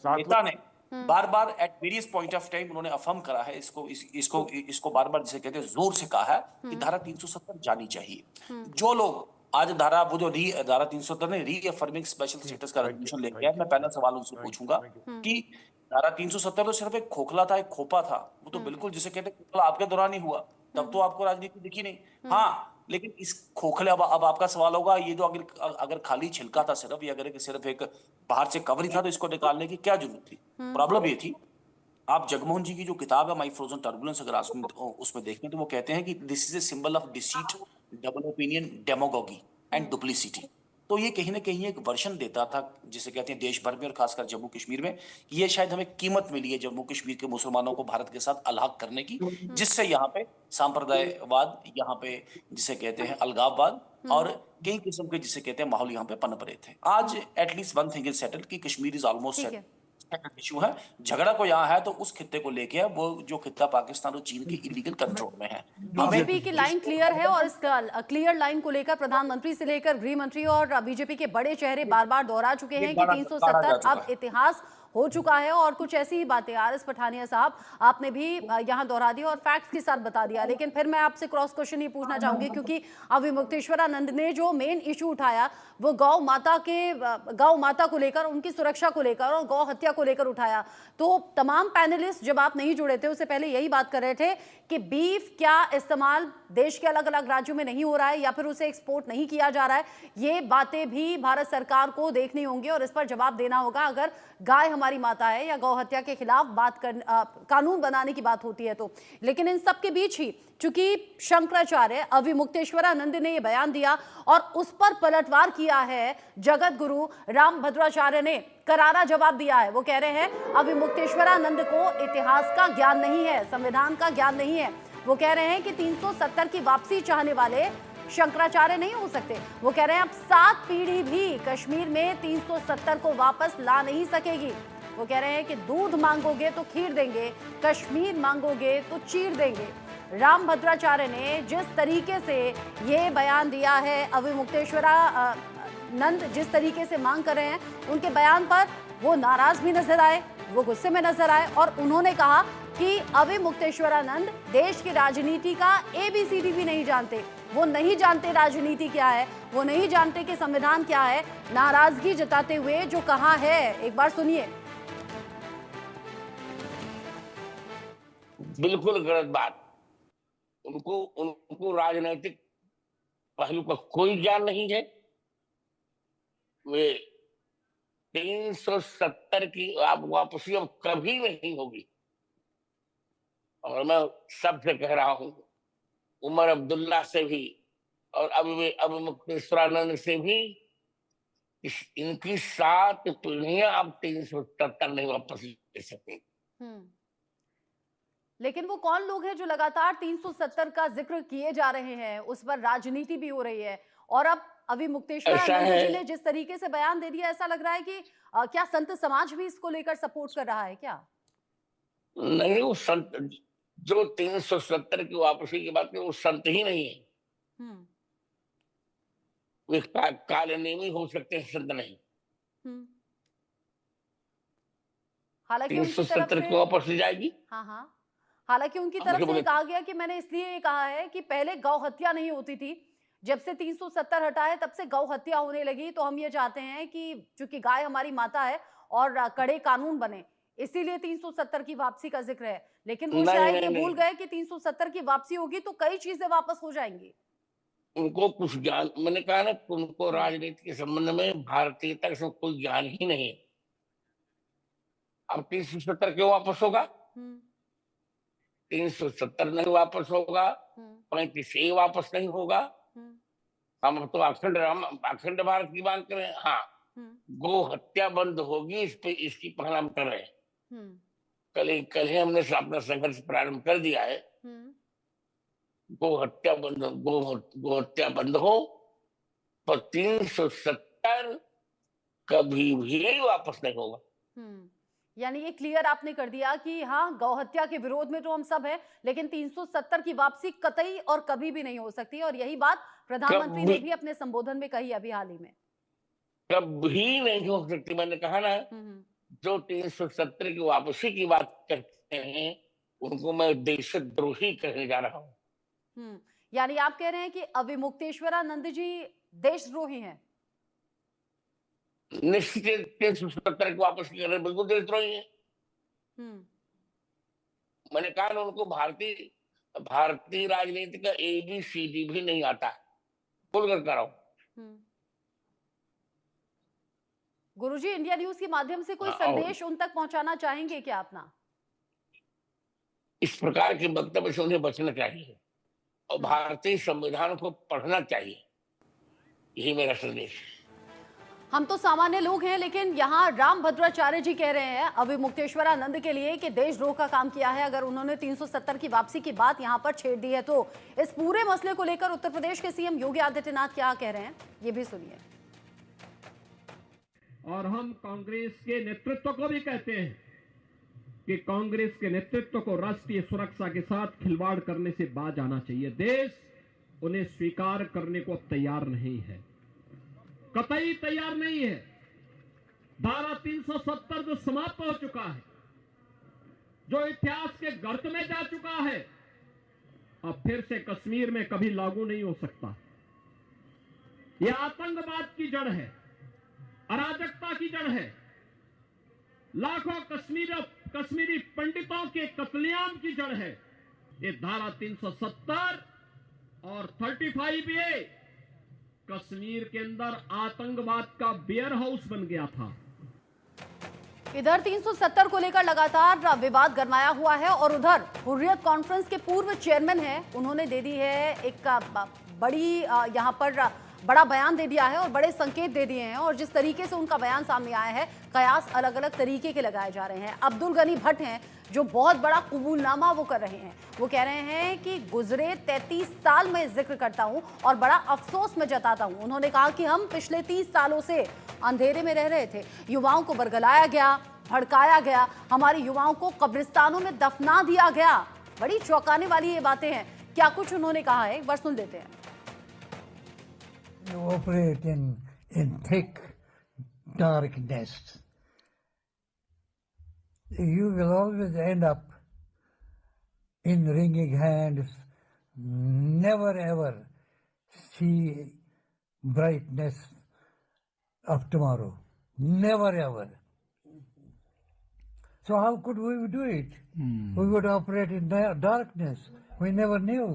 नेता ने बार बार at various point of time उन्होंने अफर्म करा है, इसको बार बार जिसे कहते हैं जोर से कहा है कि धारा 370 जानी चाहिए। जो लोग आज धारा 370 ने रीअफर्मिंग स्पेशल स्टेटस का रेजोल्यूशन लेके आए, मैं पहला सवाल उनसे पूछूंगा कि धारा 370 तो सिर्फ एक खोखला था, एक खोपा था, वो तो बिल्कुल जिसे कहते हैं खोखला आपके दौरान ही हुआ, तब तो आपको राजनीति दिखी नहीं। हाँ, लेकिन इस खोखले, अब आपका सवाल होगा ये जो अगर खाली छिलका था सिर्फ, या अगर सिर्फ एक बाहर से कवर ही था तो इसको निकालने की क्या जरूरत थी? प्रॉब्लम ये थी, आप जगमोहन जी की जो किताब है माई फ्रोजन टर्बुलेंस, अगर उसमें देखें तो वो कहते हैं कि this is a symbol of deceit, double opinion, demagogy and duplicity. तो ये कहीं ना कहीं एक वर्षन देता था जिसे कहते हैं देश भर में और खासकर जम्मू कश्मीर में, ये शायद हमें कीमत मिली है जम्मू कश्मीर के मुसलमानों को भारत के साथ अलग करने की, जिससे यहाँ पे सांप्रदायवाद, यहाँ पे जिसे कहते हैं अलगाववाद और कई किस्म के जिसे कहते हैं माहौल यहाँ पे पनप रहे थे। आज at least one thing is settle कि Kashmir is almost settle. Issue है, झगड़ा को यहाँ है तो उस खित्ते को लेके है, वो जो खित्ता पाकिस्तान और चीन के इलीगल कंट्रोल में है। बीजेपी की लाइन क्लियर है और इस क्लियर लाइन को लेकर प्रधानमंत्री से लेकर गृह मंत्री और बीजेपी के बड़े चेहरे बार बार दोहरा चुके हैं कि 370 अब इतिहास हो चुका है। और कुछ ऐसी ही बातें आरएस पठानिया साहब आपने भी यहाँ दोहरा दी और फैक्ट्स के साथ बता दिया। लेकिन फिर मैं आपसे क्रॉस क्वेश्चन ही पूछना चाहूंगी, क्योंकि अविमुक्तेश्वरानंद ने जो मेन इशू उठाया वो गौ माता को लेकर, उनकी सुरक्षा को लेकर और गौ हत्या को लेकर उठाया। तो तमाम पैनलिस्ट जब आप नहीं जुड़े थे उससे पहले यही बात कर रहे थे कि बीफ क्या इस्तेमाल देश के अलग अलग राज्यों में नहीं हो रहा है या फिर उसे एक्सपोर्ट नहीं किया जा रहा है। ये बातें भी भारत सरकार को देखनी होंगी और इस पर जवाब देना होगा अगर गाय हमारी माता है या गौ हत्या के खिलाफ कानून बनाने की बात होती है तो। लेकिन इन सब के बीच ही चूंकि शंकराचार्य अविमुक्तेश्वरानंद ने यह बयान दिया और उस पर पलटवार किया है जगत गुरु रामभद्राचार्य ने करारा जवाब दिया है। वो कह रहे हैं अविमुक्तेश्वरानंद को इतिहास का ज्ञान नहीं है, संविधान का ज्ञान नहीं है। वो कह रहे हैं कि 370 की वापसी चाहने वाले शंकराचार्य नहीं हो सकते। वो कह रहे हैं अब 7 पीढ़ी भी कश्मीर में 370 को वापस ला नहीं सकेगी। वो कह रहे हैं कि दूध मांगोगे तो खीर देंगे, कश्मीर मांगोगे तो चीर देंगे। रामभद्राचार्य ने जिस तरीके से ये बयान दिया है, अविमुक्तेश्वरानंद जिस तरीके से मांग कर रहे हैं, उनके बयान पर वो नाराज भी नजर आए, वो गुस्से में नजर आए और उन्होंने कहा कि अविमुक्तेश्वरानंद देश की राजनीति का ABCD भी नहीं जानते। वो नहीं जानते राजनीति क्या है, वो नहीं जानते कि संविधान क्या है। नाराजगी जताते हुए जो कहा है, एक बार सुनिए। बिल्कुल गलत बात। उनको राजनीतिक पहलू का कोई ज्ञान नहीं है। वे 370 की वापसी अब कभी नहीं होगी। और मैं सबसे कह रहा हूं, उमर अब्दुल्ला से भी और अविमुक्तेश्वरानंद से भी, इनकी 7 पीढ़ियां अब 370 नहीं वापस ले सकेंगी। लेकिन वो कौन लोग हैं जो लगातार 370 का जिक्र किए जा रहे हैं, उस पर राजनीति भी हो रही है और अब अविमुक्तेश्वरानंद जी ने जिस तरीके से बयान दे दिया, ऐसा लग रहा है कि क्या संत समाज भी इसको लेकर सपोर्ट कर रहा है क्या? नहीं, वो संत जो 370 की वापसी की बात की, वो संत ही नहीं है। वे कालनेमी हो सकते हैं, संत नहीं। हालांकि उनकी तरफ 370 से क्यों वापस ली जाएगी? हाँ, हालांकि उनकी अब तरफ मुझे से बोले कहा गया कि मैंने इसलिए ये कहा है कि पहले गौ हत्या नहीं होती थी, जब से 370 हटा है तब से गौ हत्या होने लगी, तो हम ये चाहते हैं कि चूंकि गाय हमारी माता है और कड़े कानून बने, इसीलिए 370 की वापसी का जिक्र है। लेकिन वो नहीं, शायद नहीं, ये नहीं। भूल गए कि 370 की वापसी होगी तो कई चीजें वापस हो जाएंगी। उनको कुछ ज्ञान, मैंने कहा ना, उनको राजनीति के संबंध में भारतीयता का कोई ज्ञान ही नहीं है। अब 370 क्यों वापस होगा? 370 नहीं वापस होगा, 35 से वापस नहीं होगा। हम तो अखंड भारत की मांग करें। हाँ, गो हत्या बंद होगी, इस पे इसकी पहल हम कर रहे हैं। कल ही हमने अपना संघर्ष प्रारंभ कर दिया है। गो हत्या बंद हो, पर 370 कभी भी वापस नहीं होगा। यानी ये क्लियर आपने कर दिया कि हाँ, गौ हत्या के विरोध में तो हम सब हैं, लेकिन 370 की वापसी कतई और कभी भी नहीं हो सकती, और यही बात प्रधानमंत्री ने भी अपने संबोधन में कही अभी हाल ही में। कभी नहीं हो सकती। मैंने कहा ना, जो 370 की वापसी की बात करते हैं उनको मैं देशद्रोही कहने जा रहा हूँ। यानी आप कह रहे हैं कि अविमुक्तेश्वरानंद जी देशद्रोही हैं? निश्चित 370 की वापस कर रहे, बिल्कुल देशद्रोही है। मैंने कहा ना, उनको भारतीय राजनीति का ABCD भी नहीं आता, खुलकर कराओ। गुरुजी, इंडिया न्यूज के माध्यम से कोई संदेश उन तक पहुंचाना चाहेंगे क्या अपना? इस प्रकार के वक्तव्य से उन्हें बचना चाहिए और भारतीय संविधान को पढ़ना चाहिए, यही मेरा संदेश। हम तो सामान्य लोग हैं, लेकिन यहाँ राम भद्राचार्य जी कह रहे हैं अविमुक्तेश्वरानंद के लिए कि देशद्रोह का काम किया है अगर उन्होंने 370 की वापसी की बात यहाँ पर छेड़ दी है। तो इस पूरे मसले को लेकर उत्तर प्रदेश के CM योगी आदित्यनाथ क्या कह रहे हैं, ये भी सुनिए। और हम कांग्रेस के नेतृत्व को भी कहते हैं कि कांग्रेस के नेतृत्व को राष्ट्रीय सुरक्षा के साथ खिलवाड़ करने से बाज आना चाहिए। देश उन्हें स्वीकार करने को अब तैयार नहीं है, कतई तैयार नहीं है। धारा 370 जो समाप्त हो चुका है, जो इतिहास के गर्त में जा चुका है, अब फिर से कश्मीर में कभी लागू नहीं हो सकता। यह आतंकवाद की जड़ है, अराजकता की जड़ है, लाखों कश्मीरी पंडितों के कत्लेआम की जड़ है। ये धारा 370 और 35A कश्मीर के अंदर आतंकवाद का बेयर हाउस बन गया था। इधर 370 को लेकर लगातार विवाद गरमाया हुआ है और उधर हुर्रियत कॉन्फ्रेंस के पूर्व चेयरमैन हैं, उन्होंने दे दी है एक बड़ी यहाँ पर बड़ा बयान दे दिया है और बड़े संकेत दे दिए हैं। और जिस तरीके से उनका बयान सामने आया है, कयास अलग अलग तरीके के लगाए जा रहे हैं। अब्दुल गनी भट्ट हैं जो बहुत बड़ा कबूलनामा वो कर रहे हैं। वो कह रहे हैं कि गुजरे 33 साल में जिक्र करता हूं और बड़ा अफसोस में जताता हूं। उन्होंने कहा कि हम पिछले 30 सालों से अंधेरे में रह रहे थे, युवाओं को बरगलाया गया, भड़काया गया, हमारे युवाओं को कब्रिस्तानों में दफना दिया गया। बड़ी चौंकाने वाली ये बातें हैं। क्या कुछ उन्होंने कहा है, एक बार सुन लेते हैं। You operate in thick darkness. You will always end up in wringing hands, never ever see brightness of tomorrow. Never ever. So how could we do it? We would operate in darkness. We never knew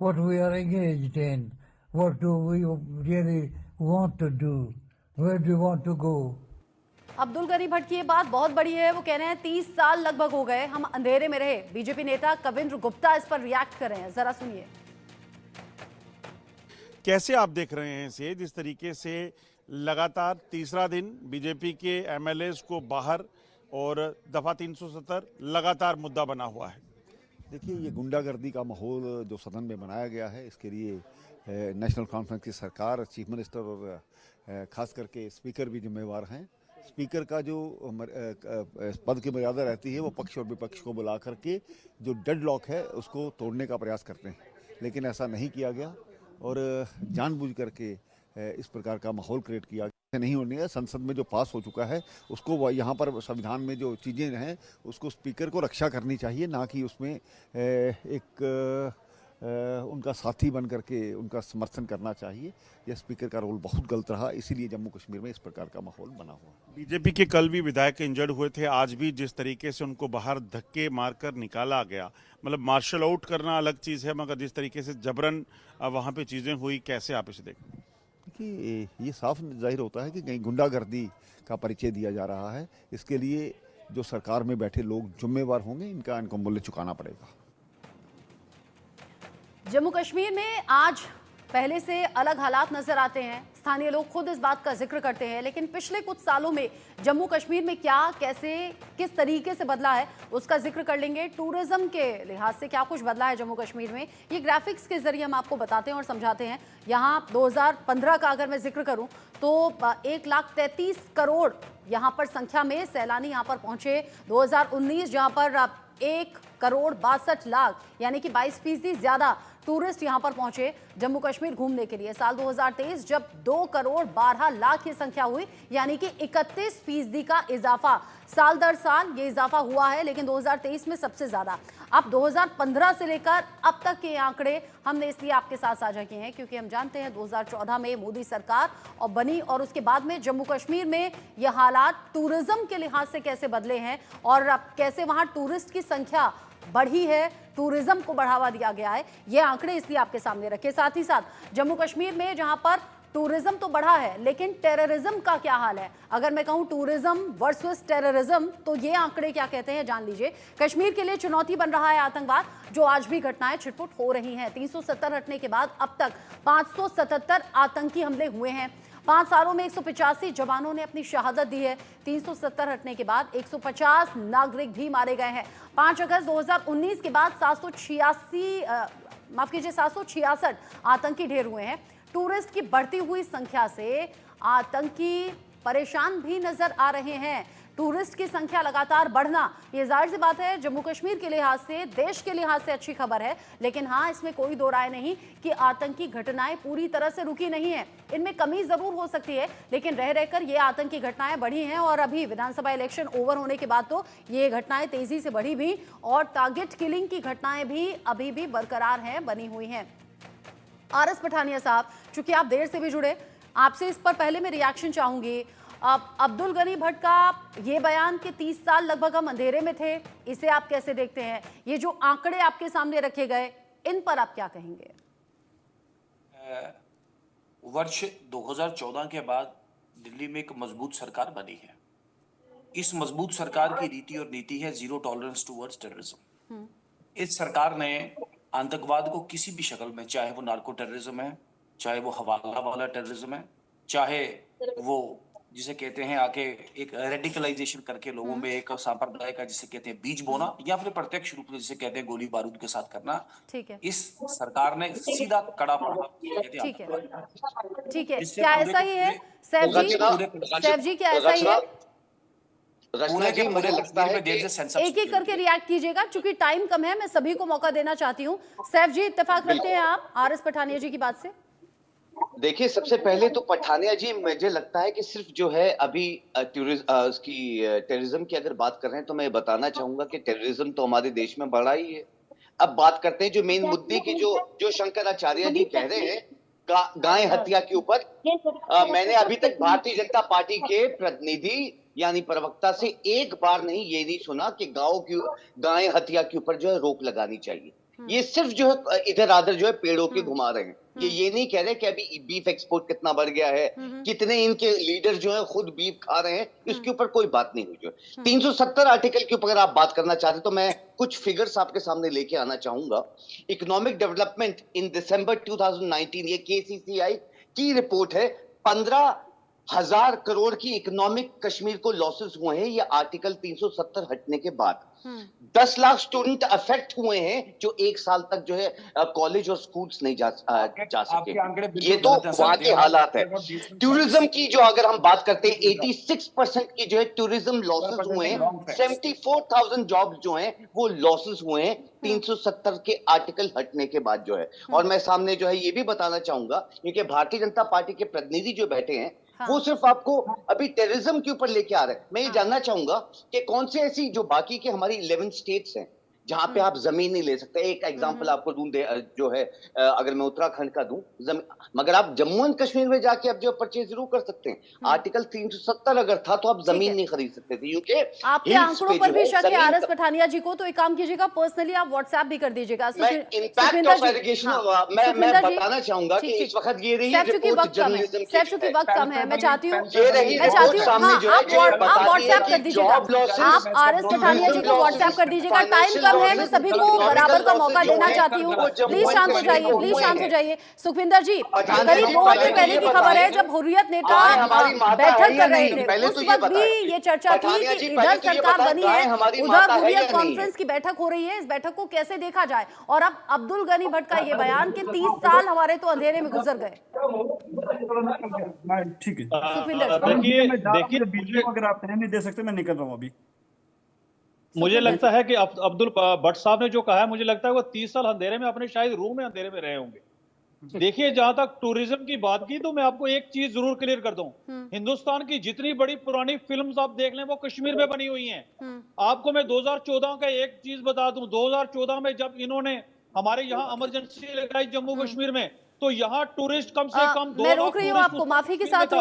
what we are engaged in, what do we really want to do, where do we want to go. Abdul Ghani Bhatt की ये बात बहुत बड़ी है। वो कह रहे हैं 30 साल लगभग हो गए हम अंधेरे में रहे। बीजेपी नेता कविंद्र गुप्ता इस पर रिएक्ट कर रहे हैं, जरा सुनिए। कैसे आप देख रहे हैं इसे, जिस तरीके से लगातार तीसरा दिन बीजेपी के MLAs को बाहर और दफा 370 लगातार मुद्दा बना हुआ है। देखिए, ये गुंडागर्दी का माहौल जो सदन में बनाया गया है, इसके लिए नेशनल कॉन्फ्रेंस की सरकार, चीफ मिनिस्टर और खास करके स्पीकर भी जिम्मेवार हैं। स्पीकर का जो पद की मर्यादा रहती है, वो पक्ष और विपक्ष को बुला करके जो डेडलॉक है उसको तोड़ने का प्रयास करते हैं, लेकिन ऐसा नहीं किया गया। और जानबूझ करके इस प्रकार का माहौल क्रिएट किया नहीं होने है। संसद में जो पास हो चुका है उसको यहाँ पर संविधान में जो चीज़ें हैं उसको स्पीकर को रक्षा करनी चाहिए, ना कि उसमें एक उनका साथी बन करके उनका समर्थन करना चाहिए। यह स्पीकर का रोल बहुत गलत रहा, इसीलिए जम्मू कश्मीर में इस प्रकार का माहौल बना हुआ। बीजेपी के कल भी विधायक इंजर्ड हुए थे, आज भी जिस तरीके से उनको बाहर धक्के मारकर निकाला गया, मतलब मार्शल आउट करना अलग चीज़ है, मगर जिस तरीके से जबरन वहाँ पे चीज़ें हुई, कैसे आप इसे देखते हैं? देखिए, ये साफ जाहिर होता है कि कहीं गुंडागर्दी का परिचय दिया जा रहा है। इसके लिए जो सरकार में बैठे लोग जिम्मेवार होंगे, इनको मूल्य चुकाना पड़ेगा। जम्मू कश्मीर में आज पहले से अलग हालात नजर आते हैं। स्थानीय लोग खुद इस बात का जिक्र करते हैं, लेकिन पिछले कुछ सालों में जम्मू कश्मीर में क्या, कैसे, किस तरीके से बदला है उसका जिक्र कर लेंगे। टूरिज्म के लिहाज से क्या कुछ बदला है जम्मू कश्मीर में, ये ग्राफिक्स के जरिए हम आपको बताते हैं और समझाते हैं। यहाँ 2015 का अगर मैं जिक्र करूं तो 1,33 करोड़ यहाँ पर संख्या में सैलानी यहाँ पर पहुंचे। 2019 जहाँ पर 1,62,00,000 यानी कि 22% ज्यादा टूरिस्ट यहां पर पहुंचे जम्मू कश्मीर घूमने के लिए। साल 2023 जब 2,12,00,000 की संख्या हुई, यानी कि 31% का इजाफा। साल दर साल ये इजाफा हुआ है, लेकिन 2023 में सबसे ज्यादा। अब 2015 से लेकर अब तक के आंकड़े हमने इसलिए आपके साथ साझा किए हैं क्योंकि हम जानते हैं 2014 में मोदी सरकार और बनी, और उसके बाद में जम्मू कश्मीर में ये हालात टूरिज्म के लिहाज से कैसे बदले हैं और अब कैसे वहां टूरिस्ट की संख्या बढ़ी है, टूरिज्म को बढ़ावा दिया गया है। ये आंकड़े इसलिए आपके सामने रखे। साथ ही साथ जम्मू कश्मीर में जहां पर टूरिज्म तो बढ़ा है, लेकिन टेररिज्म का क्या हाल है। अगर मैं कहूं टूरिज्म वर्सेस टेररिज्म, तो ये आंकड़े क्या कहते हैं जान लीजिए। कश्मीर के लिए चुनौती बन रहा है आतंकवाद, जो आज भी घटनाएं छिटपुट हो रही हैं। 370 हटने के बाद अब तक 577 आतंकी हमले हुए हैं। 5 सालों में 185 जवानों ने अपनी शहादत दी है। 370 हटने के बाद 150 नागरिक भी मारे गए हैं। 5 अगस्त 2019 के बाद 766 आतंकी ढेर हुए हैं। टूरिस्ट की बढ़ती हुई संख्या से आतंकी परेशान भी नजर आ रहे हैं। टूरिस्ट की संख्या लगातार बढ़ना, ये जाहिर सी बात है जम्मू कश्मीर के लिहाज से, देश के लिहाज से अच्छी खबर है। लेकिन हाँ, इसमें कोई दो राय नहीं कि आतंकी घटनाएं पूरी तरह से रुकी नहीं है। इनमें कमी जरूर हो सकती है, लेकिन रह रहकर ये आतंकी घटनाएं बढ़ी हैं। और अभी विधानसभा इलेक्शन ओवर होने के बाद तो ये घटनाएं तेजी से बढ़ी भी, और टारगेट किलिंग की घटनाएं भी अभी भी बरकरार हैं, बनी हुई हैं। आरएस पठानिया साहब, चूंकि आप देर से भी जुड़े, आपसे इस पर पहले मैं रिएक्शन चाहूंगी। अब्दुल गनी भट्ट का ये बयान कि 30 साल लगभग हम अंधेरे में थे, इसे आप कैसे देखते हैं? ये जो आंकड़े आपके सामने रखे गए, इन पर आप क्या कहेंगे? वर्ष 2014 के बाद दिल्ली में एक मजबूत सरकार बनी है। इस मजबूत सरकार की रीति और नीति है जीरो टॉलरेंस टुवर्ड्स टेररिज्म। इस सरकार ने आतंकवाद को किसी भी शक्ल में, चाहे वो नार्को टेररिज्म है, चाहे वो हवाला वाला टेररिज्म है, चाहे वो जिसे कहते हैं आके एक रेडिकलाइजेशन करके लोगों में एक सांप्रदाय का जिसे कहते हैं बीज बोना, या फिर प्रत्यक्ष रूप में जिसे कहते हैं गोली बारूद के साथ करना, ठीक है, इस सरकार ने सीधा कड़ा प्रभाव। ठीक है, ठीक है, क्या ऐसा ही है सैफ जी, क्या ऐसा ही है? मुझे लगता है एक एक करके रिएक्ट कीजिएगा, क्योंकि टाइम कम है, मैं सभी को मौका देना चाहती हूँ। सैफ जी, इत्तेफाक रखते हैं आप आरएस पठानिया जी की बात से? देखिए, सबसे पहले तो पठानिया जी, मुझे लगता है कि सिर्फ जो है अभी टेररिज्म की अगर बात कर रहे हैं तो मैं बताना चाहूंगा कि टेररिज्म तो हमारे देश में बढ़ा ही है। अब बात करते हैं जो मेन मुद्दे की, जो शंकराचार्य जी कह रहे हैं गाय हत्या के ऊपर। मैंने अभी तक भारतीय जनता पार्टी के प्रतिनिधि यानी प्रवक्ता से एक बार ये नहीं सुना कि गाय हत्या के ऊपर जो है रोक लगानी चाहिए। ये सिर्फ जो है इधर आधर जो है पेड़ों के घुमा रहे हैं। ये नहीं कह रहे कि अभी बीफ एक्सपोर्ट कितना बढ़ गया है, कितने इनके लीडर जो है खुद बीफ खा रहे हैं, इसके ऊपर कोई बात नहीं हुई। जो 370 आर्टिकल के ऊपर अगर आप बात करना चाहते तो मैं कुछ फिगर्स आपके सामने लेके आना चाहूंगा। इकोनॉमिक डेवलपमेंट इन दिसंबर 2019, ये KCCI की रिपोर्ट है। 15 1000 करोड़ की इकोनॉमिक कश्मीर को लॉसेस हुए हैं ये आर्टिकल 370 हटने के बाद। 10 लाख स्टूडेंट अफेक्ट हुए हैं जो 1 साल तक जो है कॉलेज और स्कूल्स नहीं जा सके। ये तो वहां के हालात है। टूरिज्म की जो अगर हम बात करते हैं 86% की जो है टूरिज्म लॉसेस हुए हैं। 74,000 जॉब्स जो हैं वो लॉसेस हुए हैं 370 के आर्टिकल हटने के बाद जो है। और मैं सामने जो है ये भी बताना चाहूंगा क्योंकि भारतीय जनता पार्टी के प्रतिनिधि जो बैठे हैं वो सिर्फ आपको अभी टेररिज्म के ऊपर लेके आ रहे हैं। मैं ये जानना चाहूंगा कि कौन से ऐसी जो बाकी के हमारी 11 स्टेट्स हैं जहां पे आप जमीन नहीं ले सकते। एक एग्जांपल आपको दूं जो है अगर मैं उत्तराखंड का दूं मगर आप जम्मू एंड कश्मीर में जाके आप जो परचेज जरूर कर सकते हैं। आर्टिकल 370 अगर था तो आप जमीन नहीं खरीद सकते थे क्योंकि आपके आंकड़ों पर भी शक है आरएस पठानिया जी को, तो एक काम कीजिएगा पर्सनली आप व्हाट्सएप भी कर दीजिएगा। इम्पैक्ट ऑफ एलिगेशन मैं बताना चाहूंगा कि इस वक्त ये रही रिपोर्ट जर्नलिज्म की चूंकि वक्त कम है, मैं चाहती हूँ आप व्हाट्सएप कर दीजिएगा, आप आरएस पठानिया जी को व्हाट्सएप कर दीजिएगा। टाइम कम है, मैं सभी को बराबर का मौका देना चाहती हूँ। प्लीज शांत हो जाइए, प्लीज शांत हो जाइए। सुखविंदर जी, करीब 2 हफ्ते पहले की खबर है जब हुर्रियत नेता बैठक कर रहे थे, उस वक्त भी ये चर्चा थी कि इधर सरकार बनी है, उधर हुर्रियत कॉन्फ्रेंस की बैठक हो रही है, इस बैठक को कैसे देखा जाए। और अब अब्दुल गनी भट्ट का ये बयान कि 30 साल हमारे तो अंधेरे में गुजर गए। ठीक है देखिए अगर आप नहीं दे सकते मैं निकल रहा हूँ अभी। मुझे लगता है कि अब्दुल भट्ट साहब ने जो कहा है, मुझे लगता है वो 30 साल अंधेरे में अपने शायद रूम में अंधेरे में रहे होंगे। देखिए जहां तक टूरिज्म की बात की तो मैं आपको एक चीज जरूर क्लियर कर दूं, हिंदुस्तान की जितनी बड़ी पुरानी फिल्म्स आप देख लें वो कश्मीर में बनी हुई हैं। आपको मैं 2014 का एक चीज बता दूं, 2014 में जब इन्होंने हमारे यहाँ इमरजेंसी लगाई जम्मू कश्मीर में, तो यहाँ टूरिस्ट कम से कम 2 मैं रोक रही हूँ आपको, माफी के साथ